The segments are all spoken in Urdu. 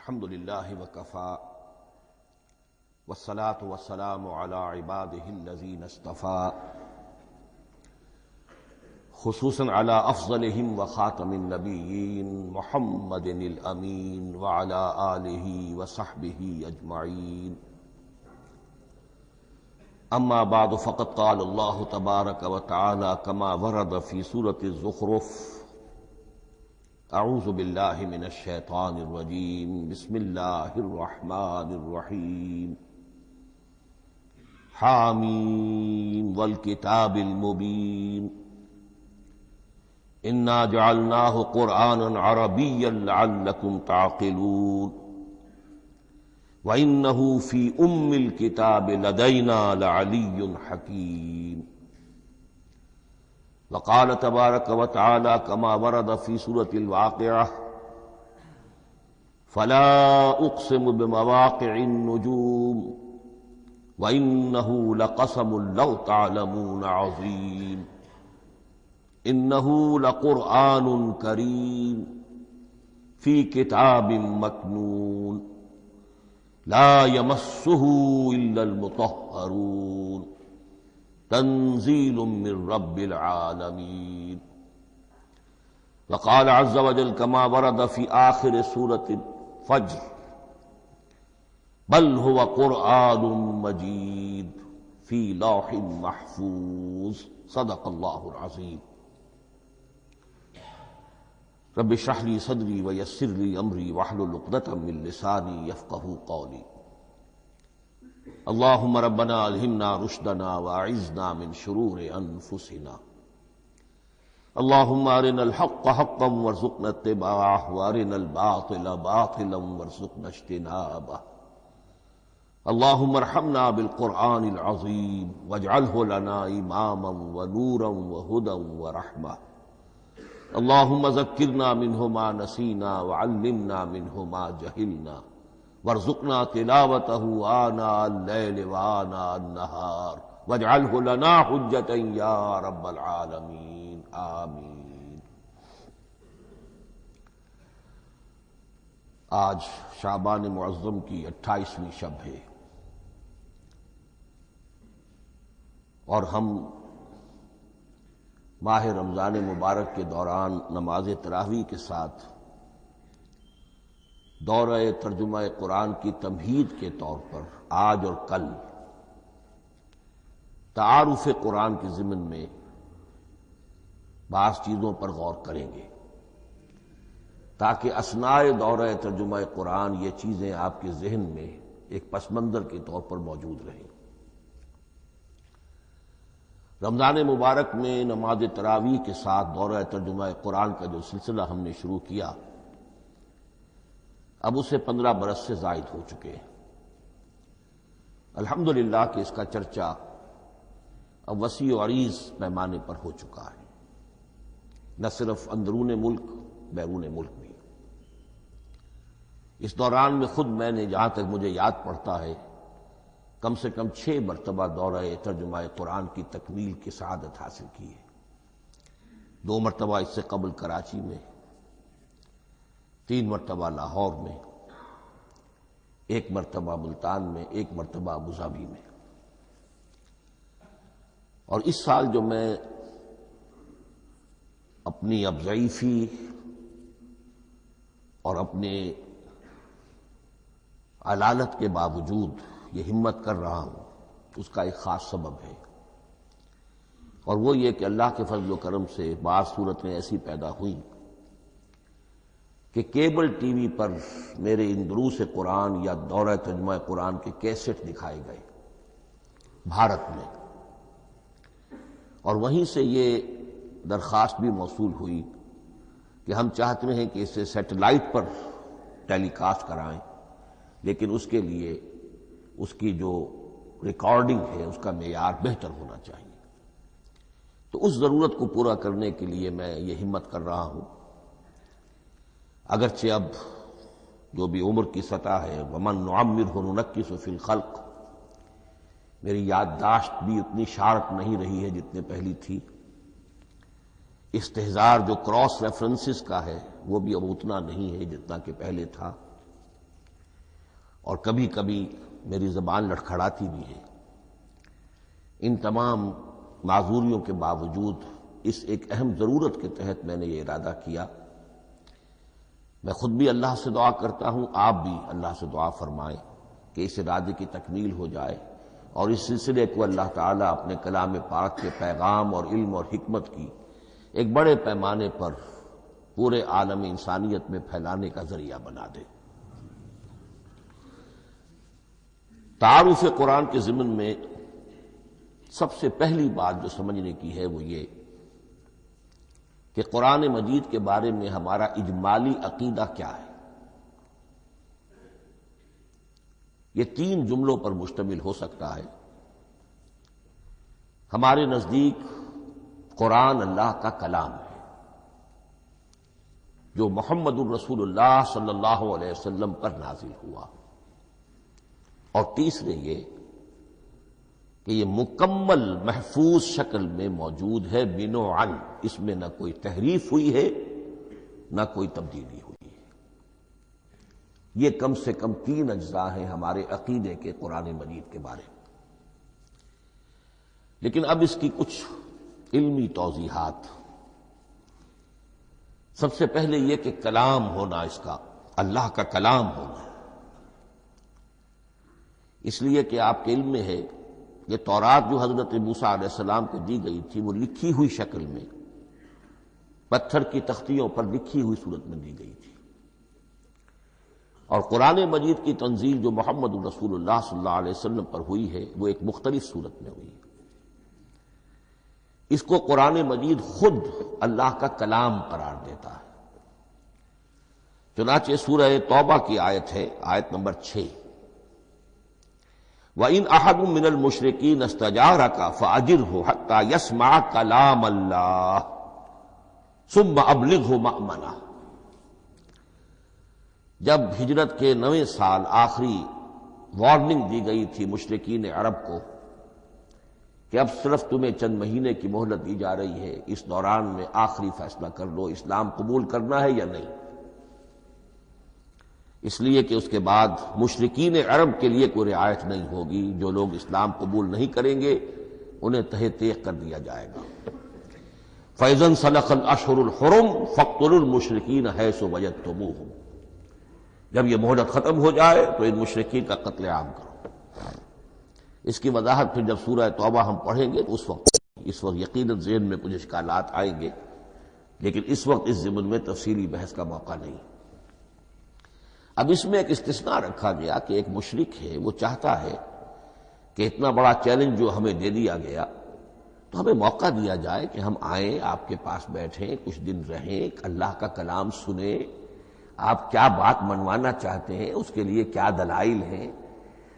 الحمد للہ وکفا والصلاة والسلام علی عباده الذین اصطفا خصوصا علی افضلهم وخاتم النبیین محمد الامین وعلی آلہ وصحبہ اجمعین اما بعد فقد قال اللہ تبارک وتعالی کما ورد فی سورة الزخرف اعوذ باللہ من الشیطان الرجیم بسم اللہ الرحمن الرحیم حامیم والکتاب المبین انا جعلناہ قرآنا عربیا لعلکم تعقلون وَإِنَّهُ فِي أُمِّ الْكِتَابِ لَدَيْنَا لَعَلِيٌّ حَكِيمٌ وقال تبارك وتعالى كما ورد في سورة الواقعة فلا أقسم بمواقع النجوم وإنه لقسم لو تعلمون عظيم إنه لقرآن كريم في كتاب مكنون لا يمسه إلا المطهرون تنزيل من رب العالمين وقال عز وجل كما ورد في آخر سورة الفجر بل هو قرآن مجيد في لوح محفوظ صدق الله العظيم رب اشرح لي صدري ويسر لي أمري واحلل عقدة من لساني يفقهوا قولي اللهم ربنا الہمنا رشدنا واعذنا من شرور انفسنا اللهم ارنا الحق حقا وارزقنا اتباعه وارنا الباطل باطلا وارزقنا اجتنابه اللهم ارحمنا بالقرآن العظيم واجعله لنا اماما ونورا وهدى ورحمة اللهم ذكرنا منه ما نسينا وعلمنا منه ما جهلنا وارزقنا تلاوته آناء الليل وآناء النهار واجعله لنا حجة يا رب العالمين آمین۔ آج شعبان معظم کی 28ویں شب ہے اور ہم ماہ رمضان مبارک کے دوران نماز تراویح کے ساتھ دورہ ترجمہ قرآن کی تمہید کے طور پر آج اور کل تعارف قرآن کے ضمن میں بعض چیزوں پر غور کریں گے تاکہ اثناء دورہ ترجمہ قرآن یہ چیزیں آپ کے ذہن میں ایک پس منظر کے طور پر موجود رہیں۔ رمضان مبارک میں نماز تراویح کے ساتھ دورہ ترجمہ قرآن کا جو سلسلہ ہم نے شروع کیا اب اسے 15 برس سے زائد ہو چکے ہیں۔ الحمدللہ کہ اس کا چرچا اب وسیع و عریض پیمانے پر ہو چکا ہے، نہ صرف اندرون ملک بیرون ملک بھی۔ اس دوران میں خود میں نے جہاں تک مجھے یاد پڑتا ہے کم سے کم 6 مرتبہ دورہ ترجمہ قرآن کی تکمیل کی سعادت حاصل کی ہے۔ 2 مرتبہ اس سے قبل کراچی میں، 3 مرتبہ لاہور میں، 1 مرتبہ ملتان میں، 1 مرتبہ ابوظہبی میں۔ اور اس سال جو میں اپنی اب ضعیفی اور اپنے علالت کے باوجود یہ ہمت کر رہا ہوں اس کا ایک خاص سبب ہے، اور وہ یہ کہ اللہ کے فضل و کرم سے بعض صورتیں ایسی پیدا ہوئیں کہ کیبل ٹی وی پر میرے ان دروس قرآن یا دورہ ترجمہ قرآن کے کیسٹ دکھائے گئے بھارت میں، اور وہیں سے یہ درخواست بھی موصول ہوئی کہ ہم چاہتے ہیں کہ اسے سیٹلائٹ پر ٹیلی کاسٹ کرائیں، لیکن اس کے لیے اس کی جو ریکارڈنگ ہے اس کا معیار بہتر ہونا چاہیے۔ تو اس ضرورت کو پورا کرنے کے لیے میں یہ ہمت کر رہا ہوں، اگرچہ اب جو بھی عمر کی سطح ہے ومن نعمرہ ننکسہ فی الخلق، میری یادداشت بھی اتنی شارپ نہیں رہی ہے جتنے پہلی تھی، استحضار جو کراس ریفرنسز کا ہے وہ بھی اب اتنا نہیں ہے جتنا کہ پہلے تھا، اور کبھی کبھی میری زبان لڑکھڑاتی بھی ہے، ان تمام معذوریوں کے باوجود اس ایک اہم ضرورت کے تحت میں نے یہ ارادہ کیا۔ میں خود بھی اللہ سے دعا کرتا ہوں، آپ بھی اللہ سے دعا فرمائیں کہ اس ارادے کی تکمیل ہو جائے اور اس سلسلے کو اللہ تعالیٰ اپنے کلام پاک کے پیغام اور علم اور حکمت کی ایک بڑے پیمانے پر پورے عالم انسانیت میں پھیلانے کا ذریعہ بنا دے۔ تعارف قرآن کے ضمن میں سب سے پہلی بات جو سمجھنے کی ہے وہ یہ کہ قرآن مجید کے بارے میں ہمارا اجمالی عقیدہ کیا ہے۔ یہ 3 جملوں پر مشتمل ہو سکتا ہے۔ ہمارے نزدیک قرآن اللہ کا کلام ہے جو محمد الرسول اللہ صلی اللہ علیہ وسلم پر نازل ہوا، اور تیسرے یہ کہ یہ مکمل محفوظ شکل میں موجود ہے بنوعاً، اس میں نہ کوئی تحریف ہوئی ہے نہ کوئی تبدیلی ہوئی ہے۔ یہ کم سے کم 3 اجزاء ہیں ہمارے عقیدے کے قرآن مجید کے بارے میں۔ لیکن اب اس کی کچھ علمی توضیحات۔ سب سے پہلے یہ کہ کلام ہونا، اس کا اللہ کا کلام ہونا، اس لیے کہ آپ کے علم میں ہے یہ تورات جو حضرت موسیٰ علیہ السلام کو دی گئی تھی وہ لکھی ہوئی شکل میں پتھر کی تختیوں پر لکھی ہوئی صورت میں دی گئی تھی، اور قرآن مجید کی تنزیل جو محمد رسول اللہ صلی اللہ علیہ وسلم پر ہوئی ہے وہ ایک مختلف صورت میں ہوئی ہے۔ اس کو قرآن مجید خود اللہ کا کلام قرار دیتا ہے۔ چنانچہ سورہ توبہ کی آیت ہے، آیت نمبر 6، وَإِنْ أَحَدٌ مِّنَ الْمُشْرِكِينَ اسْتَجَارَكَ فَأَجِرْهُ حَتَّى يَسْمَعَ كَلَامَ اللَّهِ ثُمَّ أَبْلِغْهُ مَأْمَنَهُ۔ جب ہجرت کے 9ویں سال آخری وارننگ دی گئی تھی مشرکین عرب کو کہ اب صرف تمہیں چند مہینے کی مہلت دی جا رہی ہے، اس دوران میں آخری فیصلہ کر لو اسلام قبول کرنا ہے یا نہیں، اس لیے کہ اس کے بعد مشرکین عرب کے لیے کوئی رعایت نہیں ہوگی، جو لوگ اسلام قبول نہیں کریں گے انہیں تہہ تیغ کر دیا جائے گا۔ فَإِذَا انْسَلَخَ الْأَشْهُرُ الْحُرُمُ فَاقْتُلُوا الْمُشْرِكِينَ حَيْثُ وَجَدتُّمُوهُمْ۔ جب یہ مہلت ختم ہو جائے تو ان مشرکین کا قتل عام کرو۔ اس کی وضاحت پھر جب سورہ توبہ ہم پڑھیں گے تو اس وقت یقیناً ذہن میں کچھ اشکالات آئیں گے، لیکن اس وقت اس ضمن میں تفصیلی بحث کا موقع نہیں۔ اب اس میں ایک استثناء رکھا گیا کہ ایک مشرک ہے، وہ چاہتا ہے کہ اتنا بڑا چیلنج جو ہمیں دے دیا گیا تو ہمیں موقع دیا جائے کہ ہم آئیں، آپ کے پاس بیٹھیں، کچھ دن رہیں، اللہ کا کلام سنیں، آپ کیا بات منوانا چاہتے ہیں، اس کے لیے کیا دلائل ہیں،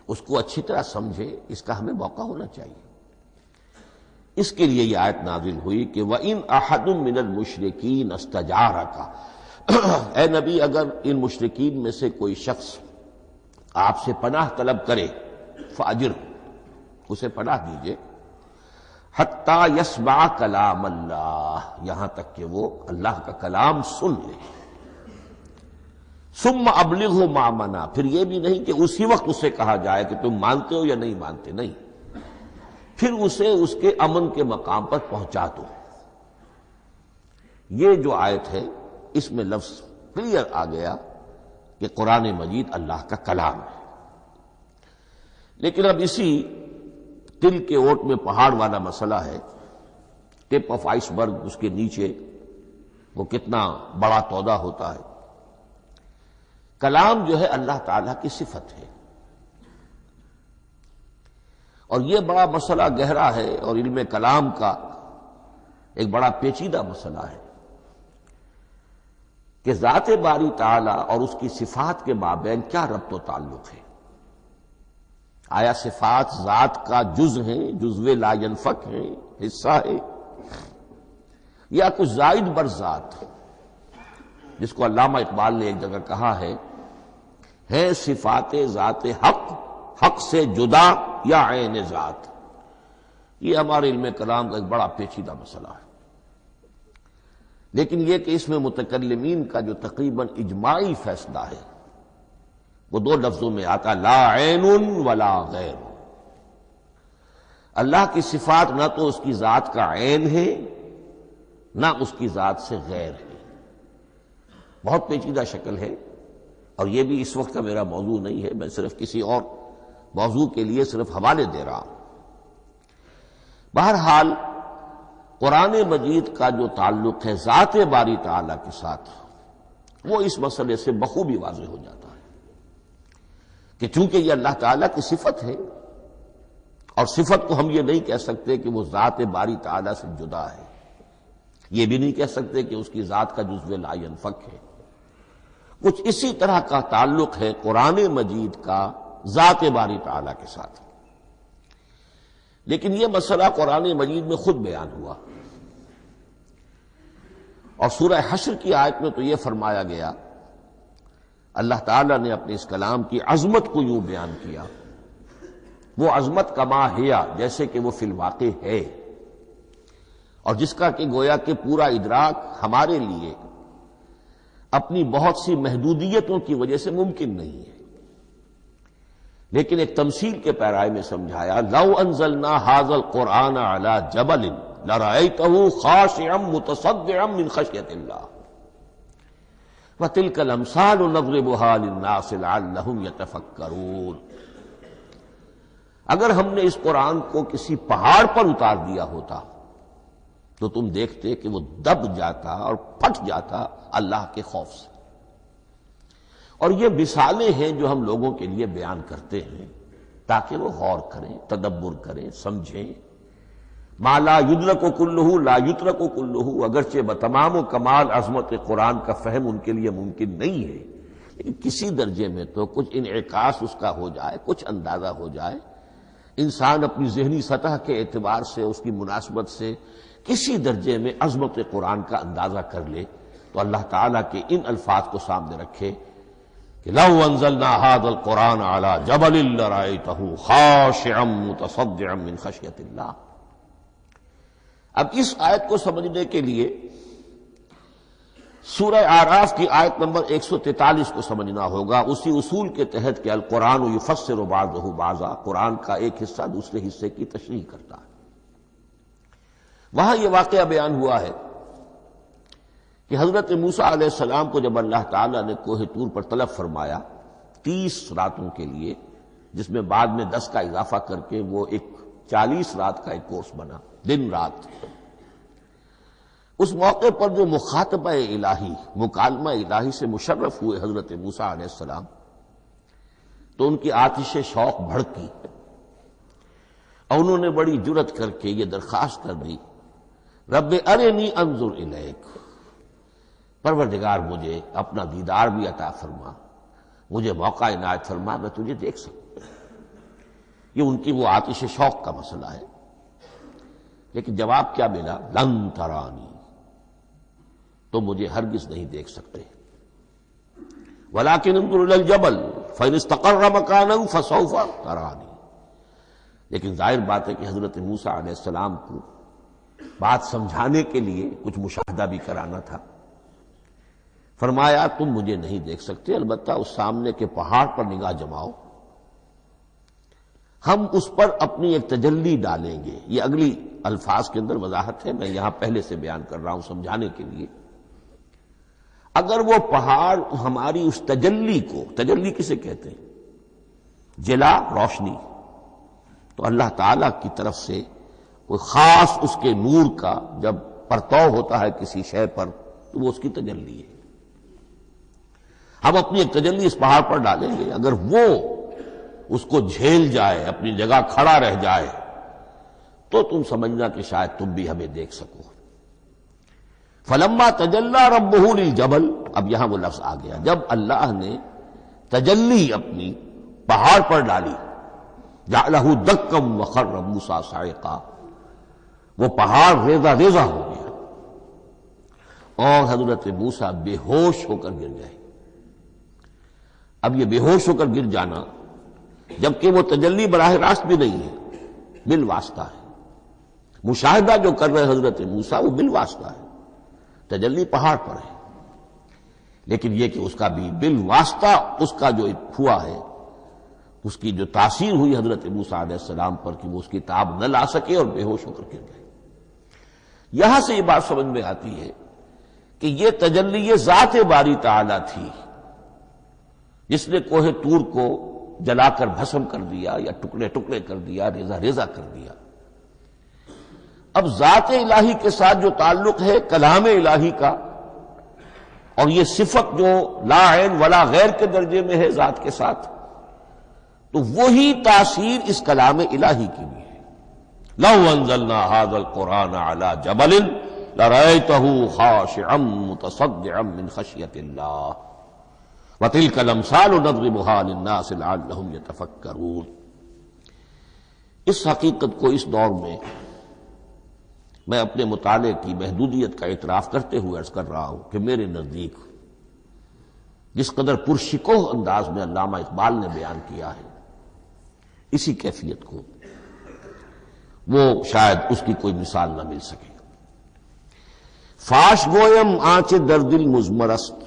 اس کو اچھی طرح سمجھیں، اس کا ہمیں موقع ہونا چاہیے۔ اس کے لیے یہ آیت نازل ہوئی کہ وَإِنْ أَحَدٌ مِّنَ الْمُشْرِكِينَ اسْتَجَارَكَ، اے نبی اگر ان مشرکین میں سے کوئی شخص آپ سے پناہ طلب کرے فاجر، اسے پناہ دیجئے، حتیٰ یسمع کلام اللہ، یہاں تک کہ وہ اللہ کا کلام سن لے، ثم ابلغہ مأمنا، پھر یہ بھی نہیں کہ اسی وقت اسے کہا جائے کہ تم مانتے ہو یا نہیں مانتے، نہیں، پھر اسے اس کے امن کے مقام پر پہنچا دو۔ یہ جو آیت ہے اس میں لفظ کلیئر آ گیا کہ قرآن مجید اللہ کا کلام ہے۔ لیکن اب اسی تل کے اوٹ میں پہاڑ والا مسئلہ ہے، ٹپ آف آئس برگ، اس کے نیچے وہ کتنا بڑا تودا ہوتا ہے۔ کلام جو ہے اللہ تعالیٰ کی صفت ہے، اور یہ بڑا مسئلہ گہرا ہے، اور علم کلام کا ایک بڑا پیچیدہ مسئلہ ہے کہ ذات باری تعالیٰ اور اس کی صفات کے مابین کیا ربط و تعلق ہے۔ آیا صفات ذات کا جز ہیں، جزو لا ینفک ہیں، حصہ ہے، یا کچھ زائد بر ذات، جس کو علامہ اقبال نے ایک جگہ کہا ہے صفات ذات حق، حق سے جدا یا عین ذات۔ یہ ہمارے علم کلام کا ایک بڑا پیچیدہ مسئلہ ہے، لیکن یہ کہ اس میں متکلمین کا جو تقریباً اجماعی فیصلہ ہے وہ دو لفظوں میں آتا لا عین ولا غیر. اللہ کی صفات نہ تو اس کی ذات کا عین ہے نہ اس کی ذات سے غیر ہے. بہت پیچیدہ شکل ہے، اور یہ بھی اس وقت کا میرا موضوع نہیں ہے، میں صرف کسی اور موضوع کے لیے صرف حوالے دے رہا ہوں. بہرحال قرآن مجید کا جو تعلق ہے ذات باری تعالیٰ کے ساتھ، وہ اس مسئلے سے بخوبی واضح ہو جاتا ہے کہ چونکہ یہ اللہ تعالیٰ کی صفت ہے، اور صفت کو ہم یہ نہیں کہہ سکتے کہ وہ ذات باری تعالیٰ سے جدا ہے، یہ بھی نہیں کہہ سکتے کہ اس کی ذات کا جزو لا ینفک ہے. کچھ اسی طرح کا تعلق ہے قرآن مجید کا ذات باری تعالیٰ کے ساتھ. لیکن یہ مسئلہ قرآن مجید میں خود بیان ہوا، اور سورہ حشر کی آیت میں تو یہ فرمایا گیا، اللہ تعالیٰ نے اپنے اس کلام کی عظمت کو یوں بیان کیا، وہ عظمت کما ہیا، جیسے کہ وہ فی الواقع ہے، اور جس کا کہ گویا کہ پورا ادراک ہمارے لیے اپنی بہت سی محدودیتوں کی وجہ سے ممکن نہیں ہے. لیکن ایک تمثیل کے پیرائے میں سمجھایا، لو انزلنا ھذا القرآن علی جبل لرأیتہ خاشعا متصدعا من خشیۃ اللہ وتلک الامثال نضربها للناس لعلهم یتفکرون. اگر ہم نے اس قرآن کو کسی پہاڑ پر اتار دیا ہوتا تو تم دیکھتے کہ وہ دب جاتا اور پھٹ جاتا اللہ کے خوف سے. اور یہ مثالیں ہیں جو ہم لوگوں کے لیے بیان کرتے ہیں تاکہ وہ غور کریں، تدبر کریں، سمجھیں. ما لا یدرک کلہ لا یترک کلہ، اگرچہ بتمام و کمال عظمت قرآن کا فہم ان کے لیے ممکن نہیں ہے، لیکن کسی درجے میں تو کچھ انعکاس اس کا ہو جائے، کچھ اندازہ ہو جائے، انسان اپنی ذہنی سطح کے اعتبار سے، اس کی مناسبت سے کسی درجے میں عظمت قرآن کا اندازہ کر لے، تو اللہ تعالیٰ کے ان الفاظ کو سامنے رکھے کہ لو انزلنا ھذا القرآن علی جبل لرأیتہ خاشعا متصدعا من خشیۃ اللہ. اب اس آیت کو سمجھنے کے لیے سورہ اعراف کی آیت نمبر 143 کو سمجھنا ہوگا، اسی اصول کے تحت کہ القرآن یفسر بعضہ بعضا، قرآن کا ایک حصہ دوسرے حصے کی تشریح کرتا ہے. وہاں یہ واقعہ بیان ہوا ہے کہ حضرت موسیٰ علیہ السلام کو جب اللہ تعالیٰ نے کوہ طور پر طلب فرمایا 30 راتوں کے لیے، جس میں بعد میں 10 کا اضافہ کر کے وہ ایک 40 رات کا ایک کورس بنا، دن رات. اس موقع پر جو مخاطبہ الہی، مکالمہ الہی سے مشرف ہوئے حضرت موسیٰ علیہ السلام، تو ان کی آتش شوق بھڑکی اور انہوں نے بڑی جرأت کر کے یہ درخواست کر دی، رب ارنی انظر الیک، پروردگار مجھے اپنا دیدار بھی عطا فرما، مجھے موقع عنایت فرما، میں تجھے دیکھ سکوں. یہ ان کی وہ آتش شوق کا مسئلہ ہے. لیکن جواب کیا ملا؟ لن ترانی، تو مجھے ہرگز نہیں دیکھ سکتے. ولکن انظر الی الجبل فإن استقر مکانہ فسوف ترانی. لیکن ظاہر بات ہے کہ حضرت موسیٰ علیہ السلام کو بات سمجھانے کے لیے کچھ مشاہدہ بھی کرانا تھا. فرمایا تم مجھے نہیں دیکھ سکتے، البتہ اس سامنے کے پہاڑ پر نگاہ جماؤ، ہم اس پر اپنی ایک تجلی ڈالیں گے. یہ اگلی الفاظ کے اندر وضاحت ہے، میں یہاں پہلے سے بیان کر رہا ہوں سمجھانے کے لیے. اگر وہ پہاڑ ہماری اس تجلی کو، تجلی کسے کہتے ہیں؟ جلا، روشنی. تو اللہ تعالی کی طرف سے کوئی خاص اس کے نور کا جب پرتو ہوتا ہے کسی شے پر تو وہ اس کی تجلی ہے. ہم اپنی ایک تجلی اس پہاڑ پر ڈالیں گے، اگر وہ اس کو جھیل جائے، اپنی جگہ کھڑا رہ جائے، تو تم سمجھنا کہ شاید تم بھی ہمیں دیکھ سکو. فلما تجلی ربہ للجبل، اب یہاں وہ لفظ آ گیا، جب اللہ نے تجلی اپنی پہاڑ پر ڈالی، جعلہ دکا وخر موسیٰ صعقا، وہ پہاڑ ریزہ ریزہ ہو گیا اور حضرت موسیٰ بے ہوش ہو کر گر گئے. اب یہ بے ہوش ہو کر گر جانا، جبکہ وہ تجلی براہ راست بھی نہیں ہے، بالواسطہ ہے. مشاہدہ جو کر رہے حضرت موسیٰ وہ بالواسطہ ہے، تجلی پہاڑ پر ہے. لیکن یہ کہ اس کا بھی بالواسطہ اس کا جو ہوا ہے، اس کی جو تاثیر ہوئی حضرت موسیٰ علیہ السلام پر کہ وہ اس کی تاب نہ لا سکے اور بے ہوش ہو کر گر گئے۔ یہاں سے یہ بات سمجھ میں آتی ہے کہ یہ تجلی ذات باری تعالی تھی جس نے کوہ طور کو جلا کر بھسم کر دیا یا ٹکڑے ٹکڑے کر دیا، ریزہ ریزہ کر دیا۔ اب ذات الہی کے ساتھ جو تعلق ہے کلام الہی کا، اور یہ صفت جو لا عین ولا غیر کے درجے میں ہے ذات کے ساتھ، تو وہی تاثیر اس کلام الہی کی بھی ہے۔ لو انزلنا هذا القرآن على جبل لرأيته خاشعا متصدعا من خشية الله وتلك الامثال نضربها للناس لعلهم يتفكرون۔ اس حقیقت کو اس دور میں میں اپنے مطالعے کی محدودیت کا اعتراف کرتے ہوئے عرض کر رہا ہوں کہ میرے نزدیک جس قدر پرشکوہ انداز میں علامہ اقبال نے بیان کیا ہے اسی کیفیت کو وہ شاید اس کی کوئی مثال نہ مل سکے۔ فاش گویم آنچ در دل مزمرست،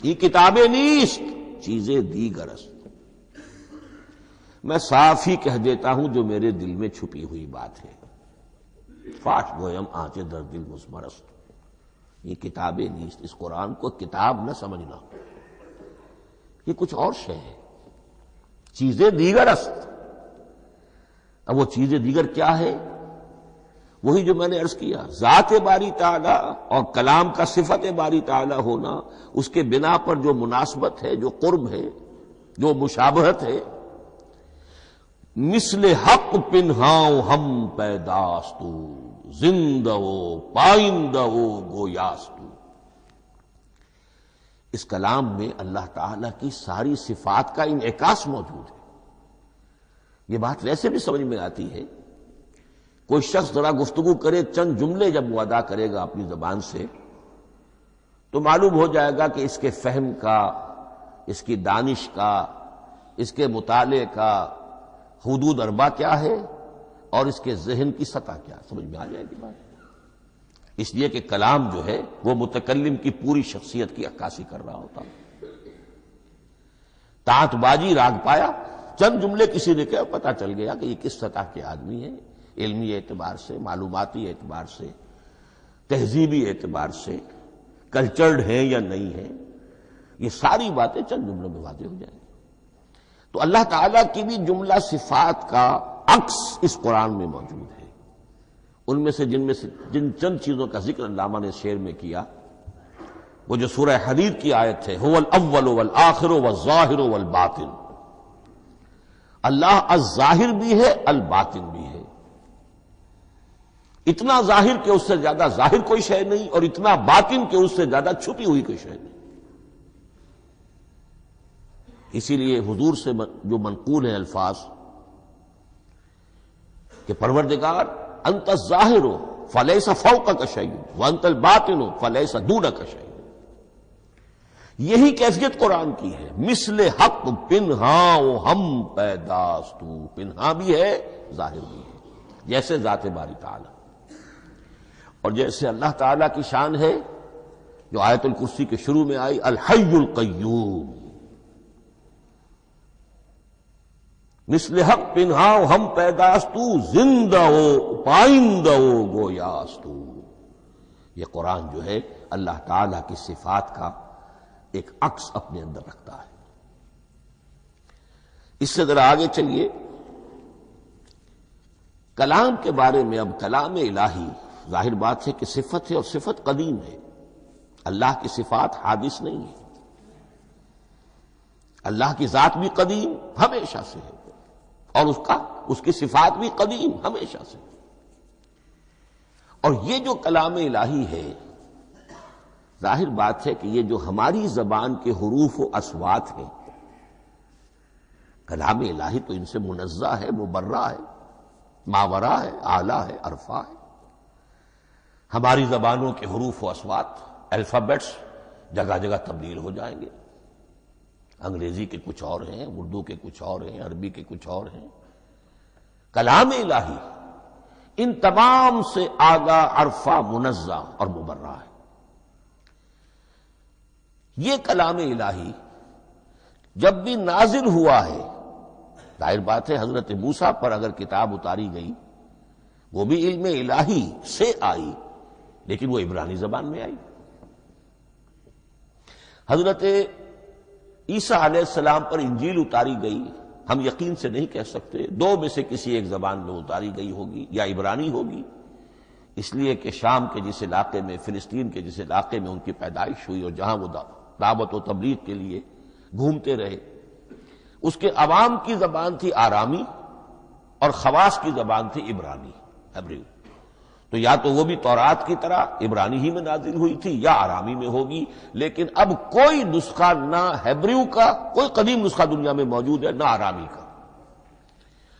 یہ کتابیں نیست چیزیں دیگرست۔ میں صاف ہی کہہ دیتا ہوں جو میرے دل میں چھپی ہوئی بات ہے۔ فاش گویم آنچ در دل مزمرست، یہ کتابیں نیست، اس قرآن کو کتاب نہ سمجھنا، یہ کچھ اور شے ہے، چیزیں دیگر است۔ اب وہ چیزیں دیگر کیا ہے؟ وہی جو میں نے عرض کیا، ذات باری تعالی اور کلام کا صفت باری تعالی ہونا، اس کے بنا پر جو مناسبت ہے، جو قرب ہے، جو مشابہت ہے۔ مثل حق پنہاؤ ہم پیداستو، زندہ و پائندہ و گویاستو۔ اس کلام میں اللہ تعالی کی ساری صفات کا انعکاس موجود ہے۔ یہ بات ویسے بھی سمجھ میں آتی ہے، کوئی شخص ذرا گفتگو کرے، چند جملے جب وہ ادا کرے گا اپنی زبان سے تو معلوم ہو جائے گا کہ اس کے فہم کا، اس کی دانش کا، اس کے مطالعے کا حدود اربع کیا ہے اور اس کے ذہن کی سطح کیا، سمجھ میں آ جائے گی بات۔ اس لیے کہ کلام جو ہے وہ متکلم کی پوری شخصیت کی عکاسی کر رہا ہوتا۔ تانت بازی راگ پایا، چند جملے کسی نے کہا، پتہ چل گیا کہ یہ کس سطح کے آدمی ہیں، علمی اعتبار سے، معلوماتی اعتبار سے، تہذیبی اعتبار سے، کلچرڈ ہیں یا نہیں ہیں۔ یہ ساری باتیں چند جملوں میں واضح ہو جائیں گی۔ تو اللہ تعالیٰ کی بھی جملہ صفات کا عکس اس قرآن میں موجود ہے۔ ان میں سے جن چند چیزوں کا ذکر علامہ نے شعر میں کیا، وہ جو سورہ حدید کی آیت ہے، هو الاول والآخر والظاہر والباطن، اللہ الظاہر بھی ہے، الباطن بھی ہے۔ اتنا ظاہر کہ اس سے زیادہ ظاہر کوئی شے نہیں، اور اتنا باطن کہ اس سے زیادہ چھپی ہوئی کوئی شے نہیں۔ اسی لیے حضور سے جو منقول ہیں الفاظ کہ پروردگار انت الظاہر فلیس فوقک شیء وانت الباطن فلیس دونک شیء، یہی کیفیت قرآن کی ہے۔ مثل حق پنہاں ہم پیداستو، پنہاں بھی ہے ظاہر بھی ہے، جیسے ذات باری تعالی اور جیسے اللہ تعالیٰ کی شان ہے جو آیت الکرسی کے شروع میں آئی، الحی القیوم۔ مثل حق پنہاؤ ہم پیداستو، زندہ ہو پائندہ ہو گویاستو۔ یہ قرآن جو ہے اللہ تعالیٰ کی صفات کا ایک عکس اپنے اندر رکھتا ہے۔ اس سے ذرا آگے چلیے، کلام کے بارے میں۔ اب کلام الہی ظاہر بات ہے کہ صفت ہے، اور صفت قدیم ہے۔ اللہ کی صفات حادث نہیں ہے، اللہ کی ذات بھی قدیم ہمیشہ سے ہے، اور اس کی صفات بھی قدیم ہمیشہ سے۔ اور یہ جو کلام الہی ہے، ظاہر بات ہے کہ یہ جو ہماری زبان کے حروف و اصوات ہیں، کلام الہی تو ان سے منزہ ہے، مبرہ ہے، ماورا ہے، اعلیٰ ہے، عرفہ ہے۔ ہماری زبانوں کے حروف و اصوات، الفابیٹس جگہ جگہ تبدیل ہو جائیں گے، انگریزی کے کچھ اور ہیں، اردو کے کچھ اور ہیں، عربی کے کچھ اور ہیں۔ کلام الہی ان تمام سے آگاہ، عرفہ، منزہ اور مبرہ ہے۔ یہ کلام الہی جب بھی نازل ہوا ہے، ظاہر بات ہے حضرت موسیٰ پر اگر کتاب اتاری گئی وہ بھی علم الہی سے آئی، لیکن وہ عبرانی زبان میں آئی۔ حضرت عیسیٰ علیہ السلام پر انجیل اتاری گئی، ہم یقین سے نہیں کہہ سکتے، دو میں سے کسی ایک زبان میں اتاری گئی ہوگی، یا عبرانی ہوگی، اس لیے کہ شام کے جس علاقے میں، فلسطین کے جس علاقے میں ان کی پیدائش ہوئی اور جہاں وہ دعوت و تبلیغ کے لیے گھومتے رہے، اس کے عوام کی زبان تھی آرامی اور خواص کی زبان تھی عبرانی، ہیبریو۔ تو یا تو وہ بھی تورات کی طرح عبرانی ہی میں نازل ہوئی تھی یا آرامی میں ہوگی، لیکن اب کوئی نسخہ نہ ہیبریو کا، کوئی قدیم نسخہ دنیا میں موجود ہے، نہ آرامی کا۔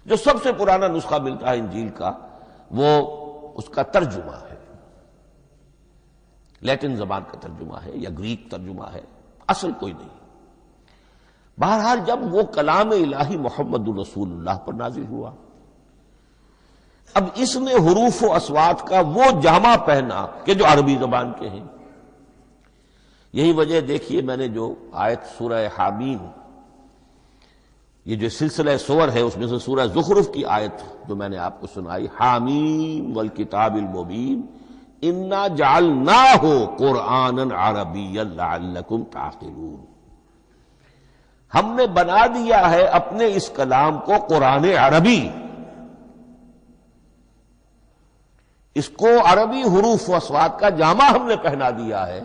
جو سب سے پرانا نسخہ ملتا ہے انجیل کا وہ اس کا ترجمہ ہے، لیٹن زبان کا ترجمہ ہے یا گریک ترجمہ ہے، اصل کوئی نہیں۔ بہرحال جب وہ کلام الہی محمد الرسول اللہ پر نازل ہوا، اب اس نے حروف و اصوات کا وہ جامہ پہنا کہ جو عربی زبان کے ہیں۔ یہی وجہ دیکھیے، میں نے جو آیت سورہ حامیم، یہ جو سلسلہ سور ہے اس میں سے سورہ زخرف کی آیت جو میں نے آپ کو سنائی، حامیم والکتاب المبین انا جعلناہ قرآنا عربیا لعلکم تعقلون، ہم نے بنا دیا ہے اپنے اس کلام کو قرآن عربی، اس کو عربی حروف و اصوات کا جامہ ہم نے پہنا دیا ہے،